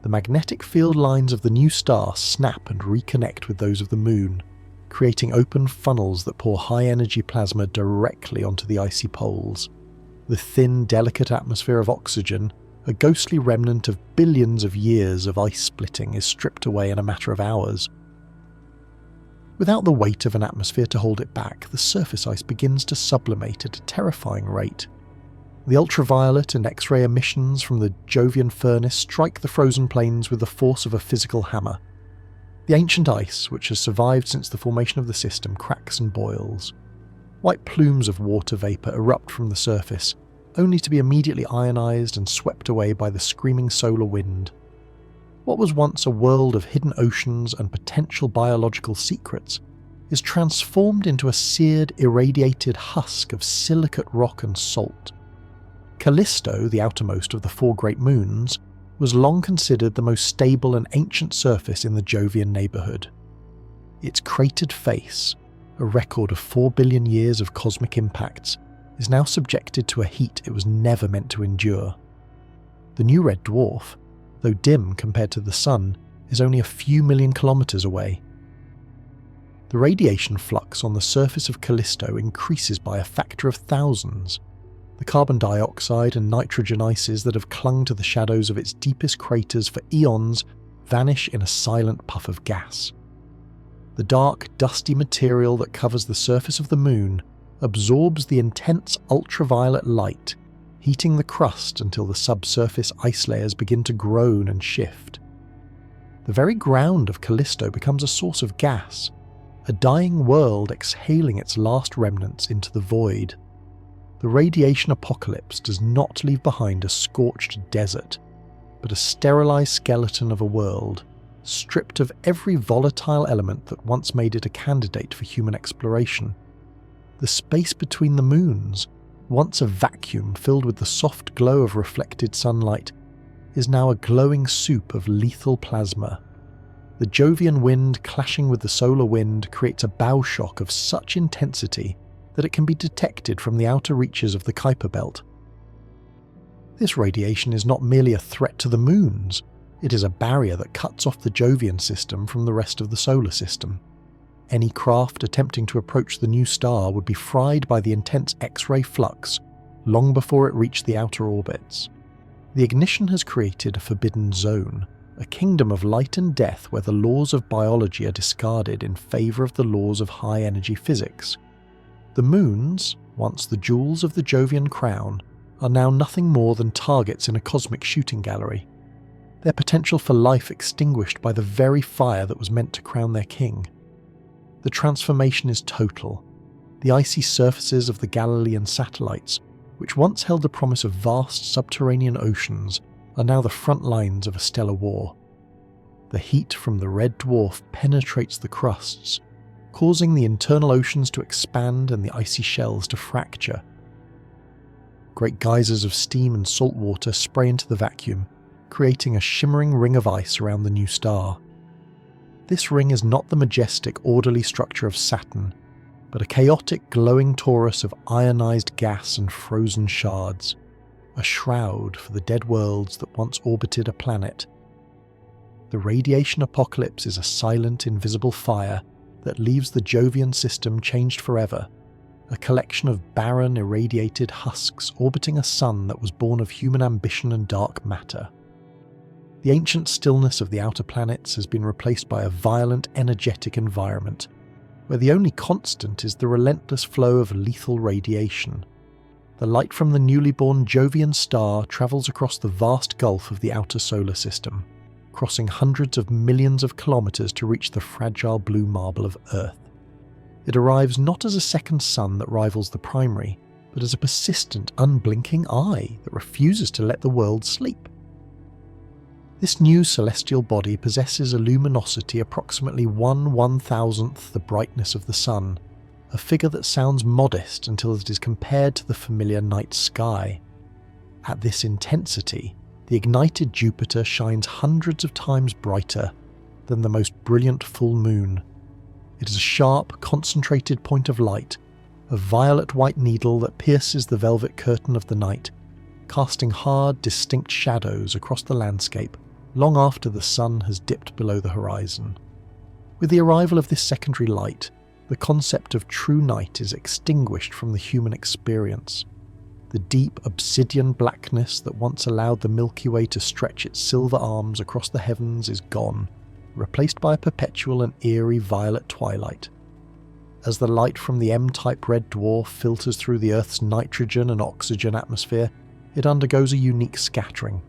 The magnetic field lines of the new star snap and reconnect with those of the moon, creating open funnels that pour high-energy plasma directly onto the icy poles. The thin, delicate atmosphere of oxygen, a ghostly remnant of billions of years of ice splitting, is stripped away in a matter of hours. Without the weight of an atmosphere to hold it back, the surface ice begins to sublimate at a terrifying rate. The ultraviolet and X-ray emissions from the Jovian furnace strike the frozen plains with the force of a physical hammer. The ancient ice, which has survived since the formation of the system, cracks and boils. White plumes of water vapour erupt from the surface, only to be immediately ionized and swept away by the screaming solar wind. What was once a world of hidden oceans and potential biological secrets is transformed into a seared, irradiated husk of silicate rock and salt. Callisto, the outermost of the four great moons, was long considered the most stable and ancient surface in the Jovian neighbourhood. Its cratered face, a record of 4 billion years of cosmic impacts, is now subjected to a heat it was never meant to endure. The new red dwarf, though dim compared to the Sun, is only a few million kilometres away. The radiation flux on the surface of Callisto increases by a factor of thousands. The carbon dioxide and nitrogen ices that have clung to the shadows of its deepest craters for eons vanish in a silent puff of gas. The dark, dusty material that covers the surface of the Moon absorbs the intense ultraviolet light, heating the crust until the subsurface ice layers begin to groan and shift. The very ground of Callisto becomes a source of gas, a dying world exhaling its last remnants into the void. The radiation apocalypse does not leave behind a scorched desert, but a sterilized skeleton of a world, stripped of every volatile element that once made it a candidate for human exploration. The space between the moons, once a vacuum filled with the soft glow of reflected sunlight, is now a glowing soup of lethal plasma. The Jovian wind clashing with the solar wind creates a bow shock of such intensity that it can be detected from the outer reaches of the Kuiper belt. This radiation is not merely a threat to the moons, it is a barrier that cuts off the Jovian system from the rest of the solar system. Any craft attempting to approach the new star would be fried by the intense X-ray flux long before it reached the outer orbits. The ignition has created a forbidden zone, a kingdom of light and death where the laws of biology are discarded in favour of the laws of high-energy physics. The moons, once the jewels of the Jovian crown, are now nothing more than targets in a cosmic shooting gallery, their potential for life extinguished by the very fire that was meant to crown their king. The transformation is total. The icy surfaces of the Galilean satellites, which once held the promise of vast subterranean oceans, are now the front lines of a stellar war. The heat from the red dwarf penetrates the crusts, causing the internal oceans to expand and the icy shells to fracture. Great geysers of steam and salt water spray into the vacuum, creating a shimmering ring of ice around the new star. This ring is not the majestic, orderly structure of Saturn, but a chaotic, glowing torus of ionized gas and frozen shards, a shroud for the dead worlds that once orbited a planet. The radiation apocalypse is a silent, invisible fire that leaves the Jovian system changed forever, a collection of barren, irradiated husks orbiting a sun that was born of human ambition and dark matter. The ancient stillness of the outer planets has been replaced by a violent, energetic environment. where the only constant is the relentless flow of lethal radiation. The light from the newly born Jovian star travels across the vast gulf of the outer solar system, crossing hundreds of millions of kilometres to reach the fragile blue marble of Earth. It arrives not as a second sun that rivals the primary, but as a persistent, unblinking eye that refuses to let the world sleep. This new celestial body possesses a luminosity approximately 1/1000th the brightness of the Sun, a figure that sounds modest until it is compared to the familiar night sky. At this intensity, the ignited Jupiter shines hundreds of times brighter than the most brilliant full moon. It is a sharp, concentrated point of light, a violet-white needle that pierces the velvet curtain of the night, casting hard, distinct shadows across the landscape long after the sun has dipped below the horizon. With the arrival of this secondary light, the concept of true night is extinguished from the human experience. The deep obsidian blackness that once allowed the Milky Way to stretch its silver arms across the heavens is gone, replaced by a perpetual and eerie violet twilight. As the light from the M-type red dwarf filters through the Earth's nitrogen and oxygen atmosphere, it undergoes a unique scattering.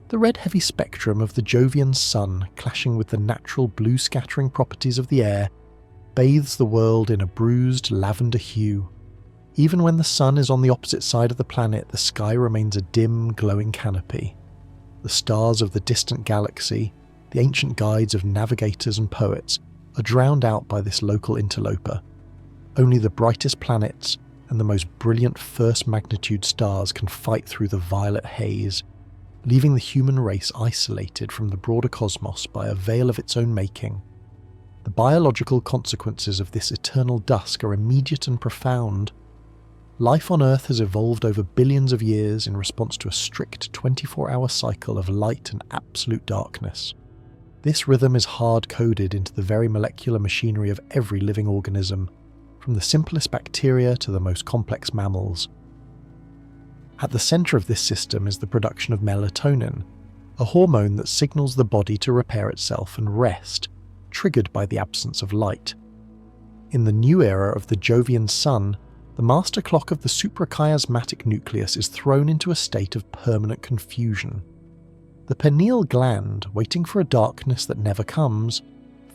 The red-heavy spectrum of the Jovian sun, clashing with the natural blue scattering properties of the air, bathes the world in a bruised lavender hue. Even when the sun is on the opposite side of the planet, the sky remains a dim, glowing canopy. The stars of the distant galaxy, the ancient guides of navigators and poets, are drowned out by this local interloper. Only the brightest planets and the most brilliant first-magnitude stars can fight through the violet haze, leaving the human race isolated from the broader cosmos by a veil of its own making. The biological consequences of this eternal dusk are immediate and profound. Life on Earth has evolved over billions of years in response to a strict 24-hour cycle of light and absolute darkness. This rhythm is hard-coded into the very molecular machinery of every living organism, from the simplest bacteria to the most complex mammals. At the centre of this system is the production of melatonin, a hormone that signals the body to repair itself and rest, triggered by the absence of light. In the new era of the Jovian sun, the master clock of the suprachiasmatic nucleus is thrown into a state of permanent confusion. The pineal gland, waiting for a darkness that never comes,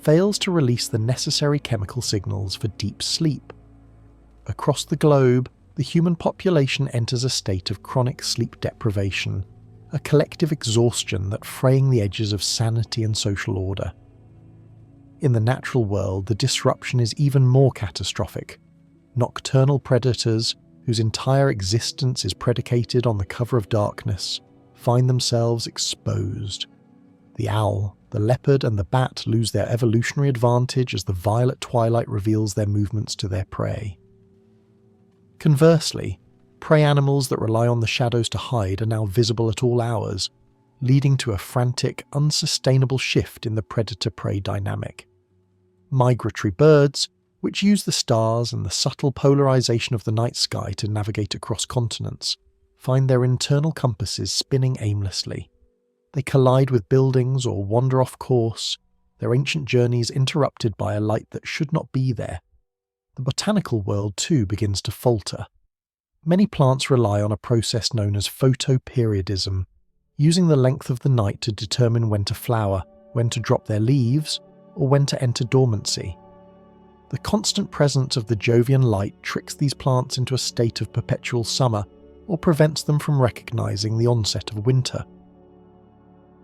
fails to release the necessary chemical signals for deep sleep. Across the globe, the human population enters a state of chronic sleep deprivation, a collective exhaustion that fraying the edges of sanity and social order. In the natural world, the disruption is even more catastrophic. Nocturnal predators, whose entire existence is predicated on the cover of darkness, find themselves exposed. The owl, the leopard, and the bat lose their evolutionary advantage as the violet twilight reveals their movements to their prey. Conversely, prey animals that rely on the shadows to hide are now visible at all hours, leading to a frantic, unsustainable shift in the predator-prey dynamic. Migratory birds, which use the stars and the subtle polarization of the night sky to navigate across continents, find their internal compasses spinning aimlessly. They collide with buildings or wander off course, their ancient journeys interrupted by a light that should not be there. The botanical world too begins to falter. Many plants rely on a process known as photoperiodism, using the length of the night to determine when to flower, when to drop their leaves, or when to enter dormancy. The constant presence of the Jovian light tricks these plants into a state of perpetual summer, or prevents them from recognizing the onset of winter.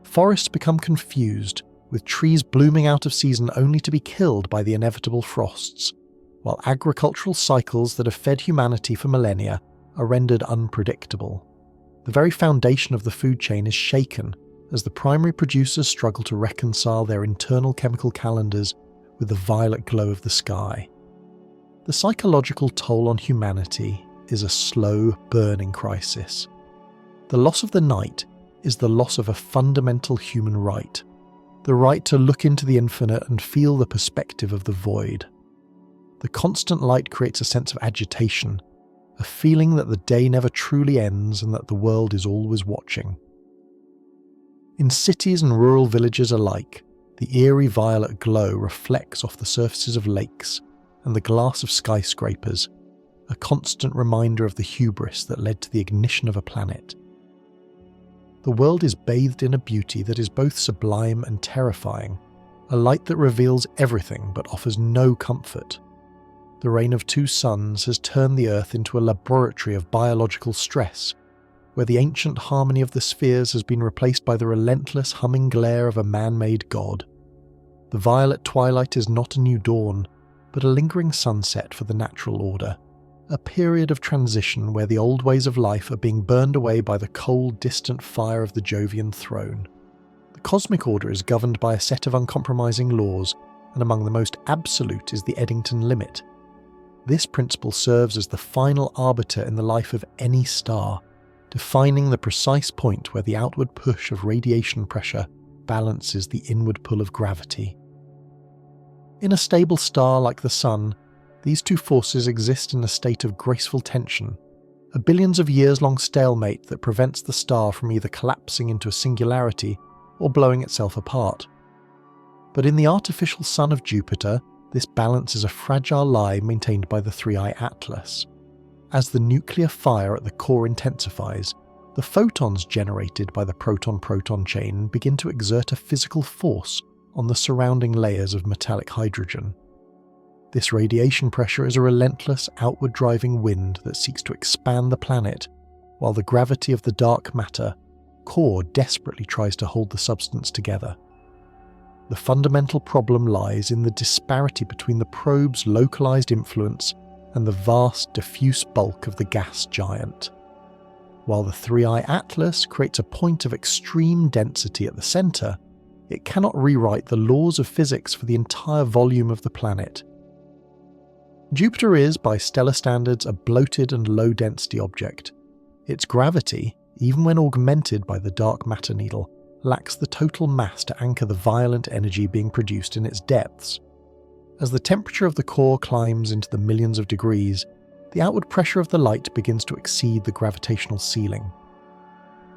Forests become confused, with trees blooming out of season only to be killed by the inevitable frosts, while agricultural cycles that have fed humanity for millennia are rendered unpredictable. The very foundation of the food chain is shaken as the primary producers struggle to reconcile their internal chemical calendars with the violet glow of the sky. The psychological toll on humanity is a slow, burning crisis. The loss of the night is the loss of a fundamental human right, the right to look into the infinite and feel the perspective of the void. The constant light creates a sense of agitation, a feeling that the day never truly ends and that the world is always watching. In cities and rural villages alike, The eerie violet glow reflects off the surfaces of lakes and the glass of skyscrapers, a constant reminder of the hubris that led to the ignition of a planet. The world is bathed in a beauty that is both sublime and terrifying, a light that reveals everything but offers no comfort. The reign of two suns has turned the Earth into a laboratory of biological stress, where the ancient harmony of the spheres has been replaced by the relentless humming glare of a man-made god. The violet twilight is not a new dawn, but a lingering sunset for the natural order, a period of transition where the old ways of life are being burned away by the cold, distant fire of the Jovian throne. The cosmic order is governed by a set of uncompromising laws, and among the most absolute is the Eddington limit. This principle serves as the final arbiter in the life of any star, defining the precise point where the outward push of radiation pressure balances the inward pull of gravity. In a stable star like the Sun, these two forces exist in a state of graceful tension, a billions of years-long stalemate that prevents the star from either collapsing into a singularity or blowing itself apart. But in the artificial sun of Jupiter, this balance is a fragile lie maintained by the 3I-ATLAS. As the nuclear fire at the core intensifies, the photons generated by the proton-proton chain begin to exert a physical force on the surrounding layers of metallic hydrogen. This radiation pressure is a relentless outward driving wind that seeks to expand the planet, while the gravity of the dark matter core desperately tries to hold the substance together. The fundamental problem lies in the disparity between the probe's localized influence and the vast, diffuse bulk of the gas giant. While the 3I-ATLAS creates a point of extreme density at the center, it cannot rewrite the laws of physics for the entire volume of the planet. Jupiter is, by stellar standards, a bloated and low-density object. Its gravity, even when augmented by the dark matter needle, lacks the total mass to anchor the violent energy being produced in its depths. As the temperature of the core climbs into the millions of degrees, the outward pressure of the light begins to exceed the gravitational ceiling.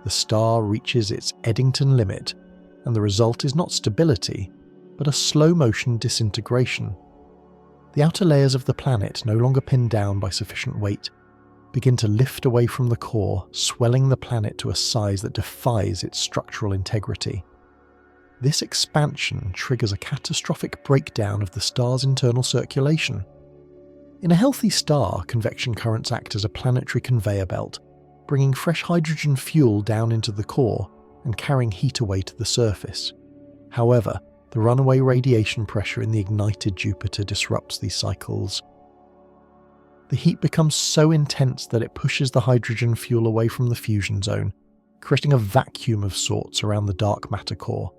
The star reaches its Eddington limit, and the result is not stability, but a slow-motion disintegration. The outer layers of the planet, no longer pinned down by sufficient weight, begin to lift away from the core, swelling the planet to a size that defies its structural integrity. This expansion triggers a catastrophic breakdown of the star's internal circulation. In a healthy star, convection currents act as a planetary conveyor belt, bringing fresh hydrogen fuel down into the core and carrying heat away to the surface. However, the runaway radiation pressure in the ignited Jupiter disrupts these cycles. The heat becomes so intense that it pushes the hydrogen fuel away from the fusion zone, creating a vacuum of sorts around the dark matter core.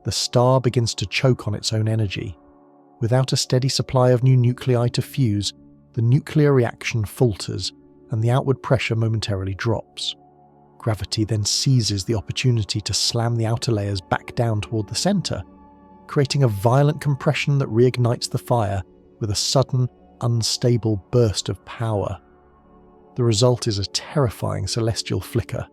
The star begins to choke on its own energy. Without a steady supply of new nuclei to fuse, the nuclear reaction falters and the outward pressure momentarily drops. Gravity then seizes the opportunity to slam the outer layers back down toward the center, creating a violent compression that reignites the fire with a sudden, unstable burst of power. The result is a terrifying celestial flicker.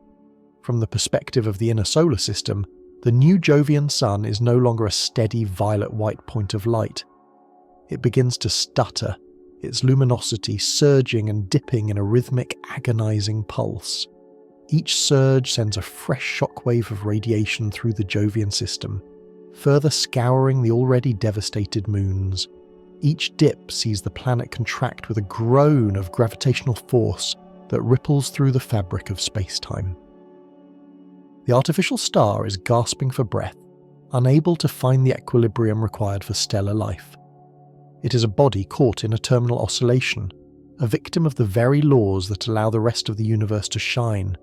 From the perspective of the inner solar system, the new Jovian sun is no longer a steady violet-white point of light. It begins to stutter, its luminosity surging and dipping in a rhythmic, agonizing pulse. Each surge sends a fresh shockwave of radiation through the Jovian system, further scouring the already devastated moons. Each dip sees the planet contract with a groan of gravitational force that ripples through the fabric of space-time. The artificial star is gasping for breath, unable to find the equilibrium required for stellar life. It is a body caught in a terminal oscillation, a victim of the very laws that allow the rest of the universe to shine.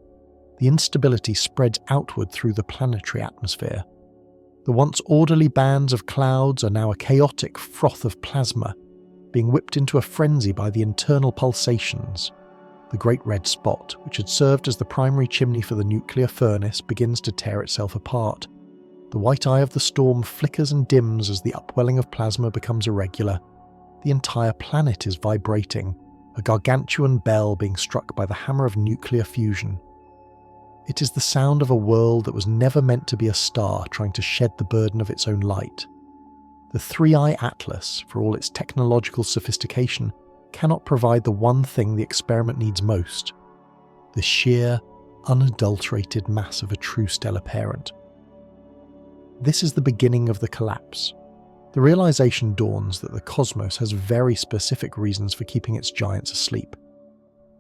The instability spreads outward through the planetary atmosphere. The once orderly bands of clouds are now a chaotic froth of plasma, being whipped into a frenzy by the internal pulsations. The great red spot, which had served as the primary chimney for the nuclear furnace, begins to tear itself apart. The white eye of the storm flickers and dims as the upwelling of plasma becomes irregular. The entire planet is vibrating, a gargantuan bell being struck by the hammer of nuclear fusion. It is the sound of a world that was never meant to be a star trying to shed the burden of its own light. The 3I-ATLAS, for all its technological sophistication, cannot provide the one thing the experiment needs most: the sheer, unadulterated mass of a true stellar parent. This is the beginning of the collapse. The realization dawns that the cosmos has very specific reasons for keeping its giants asleep.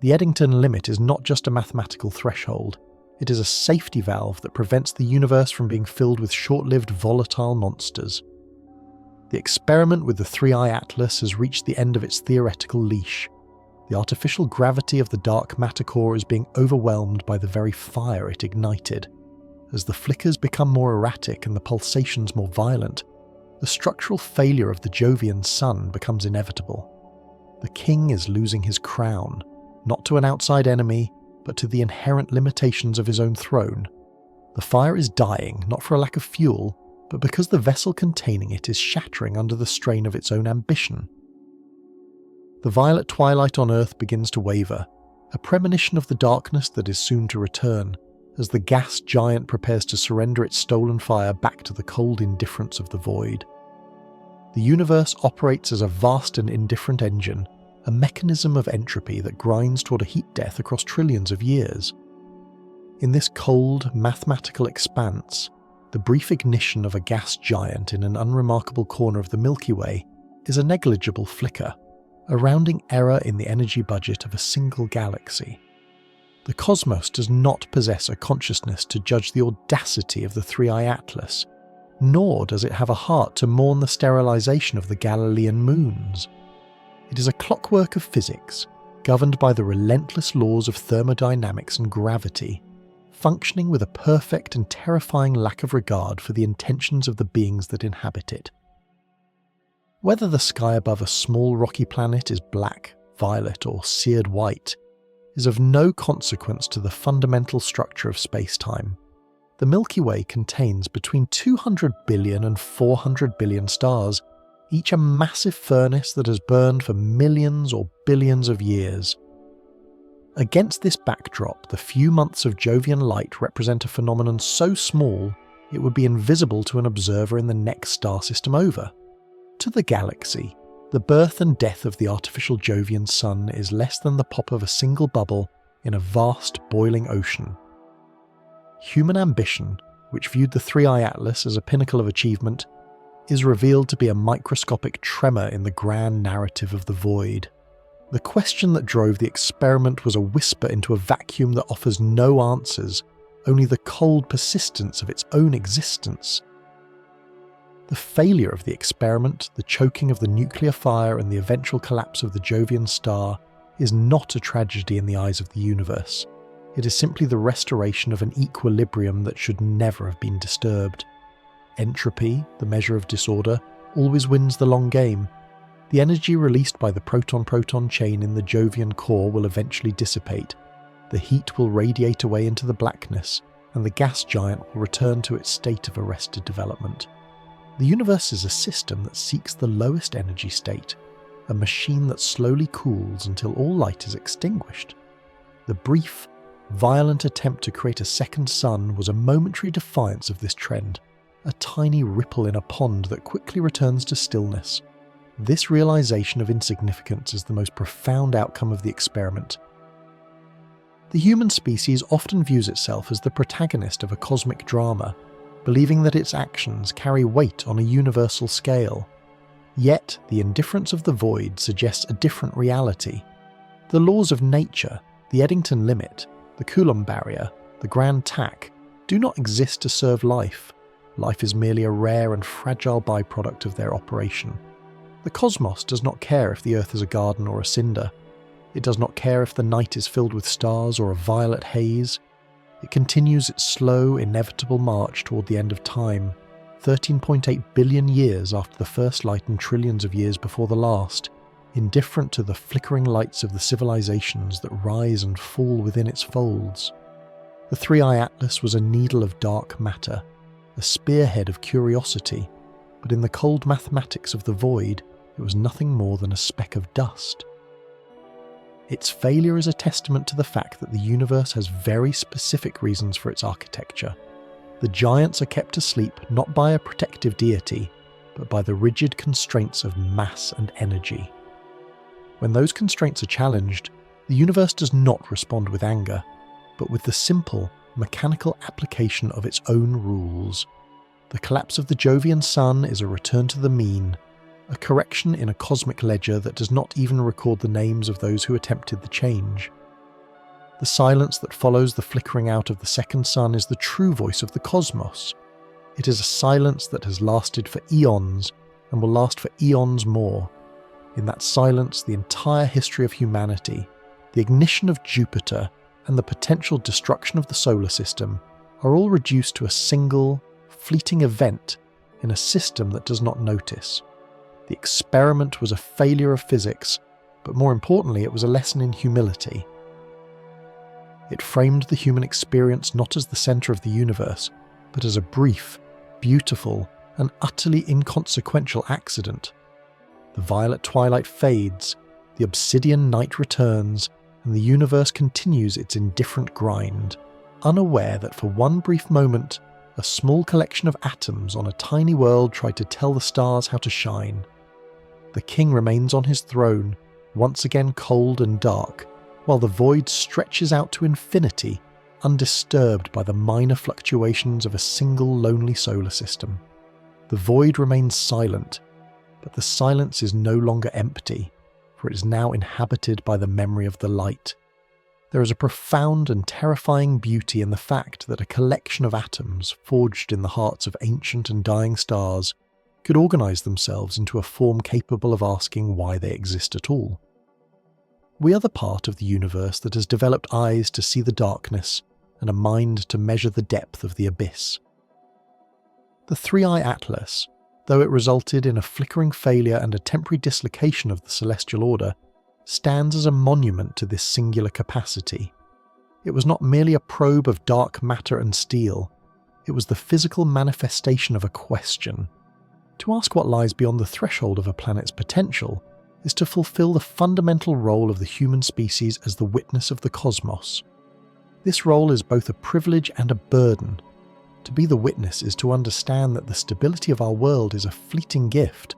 The Eddington limit is not just a mathematical threshold, it is a safety valve that prevents the universe from being filled with short-lived volatile monsters. The experiment with the 3I-ATLAS has reached the end of its theoretical leash. The artificial gravity of the dark matter core is being overwhelmed by the very fire it ignited. As the flickers become more erratic and the pulsations more violent, the structural failure of the Jovian sun becomes inevitable. The king is losing his crown, not to an outside enemy, but to the inherent limitations of his own throne. The fire is dying, not for a lack of fuel, but because the vessel containing it is shattering under the strain of its own ambition. The violet twilight on Earth begins to waver, a premonition of the darkness that is soon to return, as the gas giant prepares to surrender its stolen fire back to the cold indifference of the void. The universe operates as a vast and indifferent engine, a mechanism of entropy that grinds toward a heat death across trillions of years. In this cold, mathematical expanse, the brief ignition of a gas giant in an unremarkable corner of the Milky Way is a negligible flicker, a rounding error in the energy budget of a single galaxy. The cosmos does not possess a consciousness to judge the audacity of the 3I-ATLAS, nor does it have a heart to mourn the sterilization of the Galilean moons. It is a clockwork of physics, governed by the relentless laws of thermodynamics and gravity, functioning with a perfect and terrifying lack of regard for the intentions of the beings that inhabit it. Whether the sky above a small rocky planet is black, violet, or seared white is of no consequence to the fundamental structure of space-time. The Milky Way contains between 200 billion and 400 billion stars, each a massive furnace that has burned for millions or billions of years. Against this backdrop, the few months of Jovian light represent a phenomenon so small it would be invisible to an observer in the next star system over. To the galaxy, the birth and death of the artificial Jovian sun is less than the pop of a single bubble in a vast, boiling ocean. Human ambition, which viewed the 3I-ATLAS as a pinnacle of achievement, is revealed to be a microscopic tremor in the grand narrative of the void. The question that drove the experiment was a whisper into a vacuum that offers no answers, only the cold persistence of its own existence. The failure of the experiment, the choking of the nuclear fire, and the eventual collapse of the Jovian star is not a tragedy in the eyes of the universe. It is simply the restoration of an equilibrium that should never have been disturbed. Entropy, the measure of disorder, always wins the long game. The energy released by the proton-proton chain in the Jovian core will eventually dissipate. The heat will radiate away into the blackness, and the gas giant will return to its state of arrested development. The universe is a system that seeks the lowest energy state, a machine that slowly cools until all light is extinguished. The brief, violent attempt to create a second sun was a momentary defiance of this trend, a tiny ripple in a pond that quickly returns to stillness. This realization of insignificance is the most profound outcome of the experiment. The human species often views itself as the protagonist of a cosmic drama, believing that its actions carry weight on a universal scale. Yet, the indifference of the void suggests a different reality. The laws of nature, the Eddington limit, the Coulomb barrier, the grand tack, do not exist to serve life. Life is merely a rare and fragile byproduct of their operation. The cosmos does not care if the Earth is a garden or a cinder. It does not care if the night is filled with stars or a violet haze. It continues its slow, inevitable march toward the end of time, 13.8 billion years after the first light and trillions of years before the last, indifferent to the flickering lights of the civilizations that rise and fall within its folds. The 3I-ATLAS was a needle of dark matter, a spearhead of curiosity, but in the cold mathematics of the void, it was nothing more than a speck of dust. Its failure is a testament to the fact that the universe has very specific reasons for its architecture. The giants are kept asleep not by a protective deity, but by the rigid constraints of mass and energy. When those constraints are challenged, the universe does not respond with anger, but with the simple, mechanical application of its own rules. The collapse of the Jovian sun is a return to the mean, a correction in a cosmic ledger that does not even record the names of those who attempted the change. The silence that follows the flickering out of the second sun is the true voice of the cosmos. It is a silence that has lasted for eons and will last for eons more. In that silence, the entire history of humanity, the ignition of Jupiter, and the potential destruction of the solar system are all reduced to a single, fleeting event in a system that does not notice. The experiment was a failure of physics, but more importantly, it was a lesson in humility. It framed the human experience not as the centre of the universe, but as a brief, beautiful, and utterly inconsequential accident. The violet twilight fades, the obsidian night returns, and the universe continues its indifferent grind, unaware that for one brief moment, a small collection of atoms on a tiny world tried to tell the stars how to shine. The king remains on his throne, once again cold and dark, while the void stretches out to infinity, undisturbed by the minor fluctuations of a single lonely solar system. The void remains silent, but the silence is no longer empty, for it is now inhabited by the memory of the light. There is a profound and terrifying beauty in the fact that a collection of atoms forged in the hearts of ancient and dying stars could organise themselves into a form capable of asking why they exist at all. We are the part of the universe that has developed eyes to see the darkness and a mind to measure the depth of the abyss. The 3I-ATLAS, though it resulted in a flickering failure and a temporary dislocation of the celestial order, stands as a monument to this singular capacity. It was not merely a probe of dark matter and steel, it was the physical manifestation of a question. To ask what lies beyond the threshold of a planet's potential is to fulfill the fundamental role of the human species as the witness of the cosmos. This role is both a privilege and a burden. To be the witness is to understand that the stability of our world is a fleeting gift,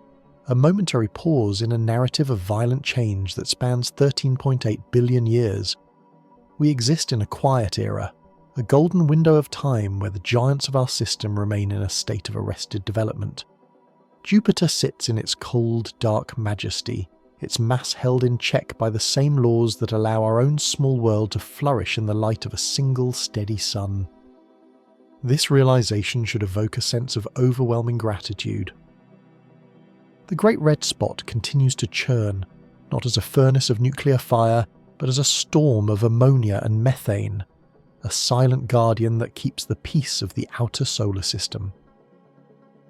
a momentary pause in a narrative of violent change that spans 13.8 billion years. We exist in a quiet era, a golden window of time where the giants of our system remain in a state of arrested development. Jupiter sits in its cold, dark majesty, its mass held in check by the same laws that allow our own small world to flourish in the light of a single steady sun. This realization should evoke a sense of overwhelming gratitude. The Great Red Spot continues to churn, not as a furnace of nuclear fire, but as a storm of ammonia and methane, a silent guardian that keeps the peace of the outer solar system.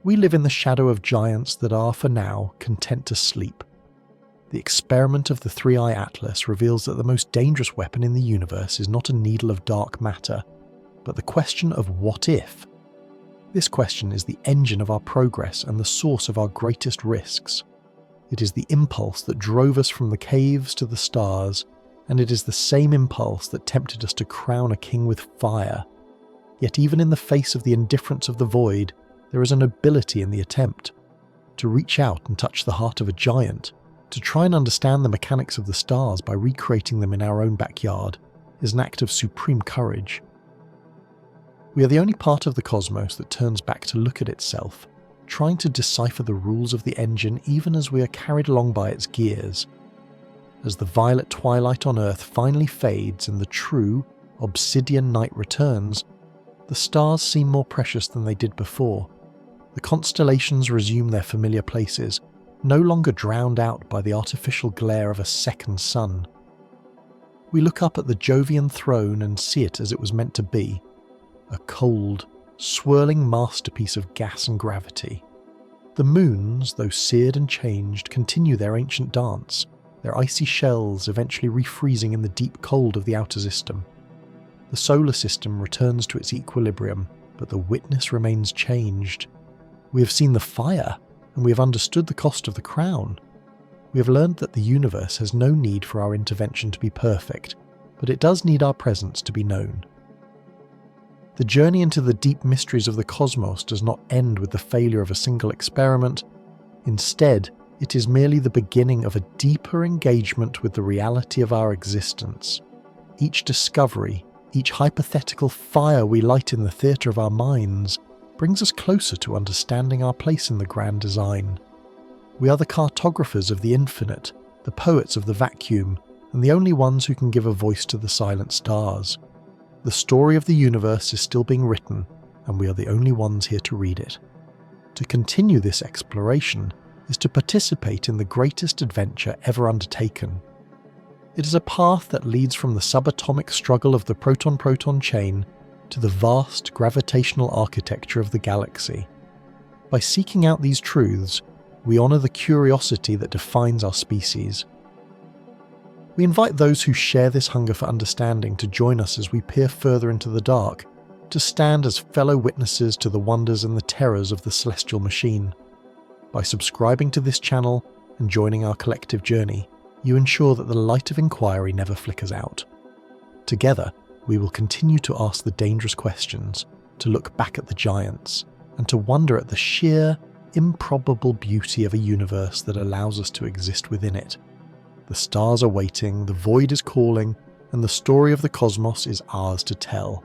We live in the shadow of giants that are, for now, content to sleep. The experiment of the 3I-ATLAS reveals that the most dangerous weapon in the universe is not a needle of dark matter, but the question of what if. This question is the engine of our progress and the source of our greatest risks. It is the impulse that drove us from the caves to the stars, and it is the same impulse that tempted us to crown a king with fire. Yet even in the face of the indifference of the void, there is a nobility in the attempt. To reach out and touch the heart of a giant, to try and understand the mechanics of the stars by recreating them in our own backyard, is an act of supreme courage. We are the only part of the cosmos that turns back to look at itself, trying to decipher the rules of the engine even as we are carried along by its gears. As the violet twilight on Earth finally fades and the true, obsidian night returns, the stars seem more precious than they did before. The constellations resume their familiar places, no longer drowned out by the artificial glare of a second sun. We look up at the Jovian throne and see it as it was meant to be, a cold, swirling masterpiece of gas and gravity. The moons, though seared and changed, continue their ancient dance, their icy shells eventually refreezing in the deep cold of the outer system. The solar system returns to its equilibrium, but the witness remains changed. We have seen the fire, and we have understood the cost of the crown. We we have learned that the universe has no need for our intervention to be perfect, but it does need our presence to be known. The journey into the deep mysteries of the cosmos does not end with the failure of a single experiment. Instead, it is merely the beginning of a deeper engagement with the reality of our existence. Each discovery, each hypothetical fire we light in the theatre of our minds, brings us closer to understanding our place in the grand design. We are the cartographers of the infinite, the poets of the vacuum, and the only ones who can give a voice to the silent stars. The story of the universe is still being written, and we are the only ones here to read it. To continue this exploration is to participate in the greatest adventure ever undertaken. It is a path that leads from the subatomic struggle of the proton-proton chain to the vast gravitational architecture of the galaxy. By seeking out these truths, we honour the curiosity that defines our species. We invite those who share this hunger for understanding to join us as we peer further into the dark, to stand as fellow witnesses to the wonders and the terrors of the celestial machine. By subscribing to this channel and joining our collective journey, you ensure that the light of inquiry never flickers out. Together, we will continue to ask the dangerous questions, to look back at the giants, and to wonder at the sheer, improbable beauty of a universe that allows us to exist within it. The stars are waiting, the void is calling, and the story of the cosmos is ours to tell.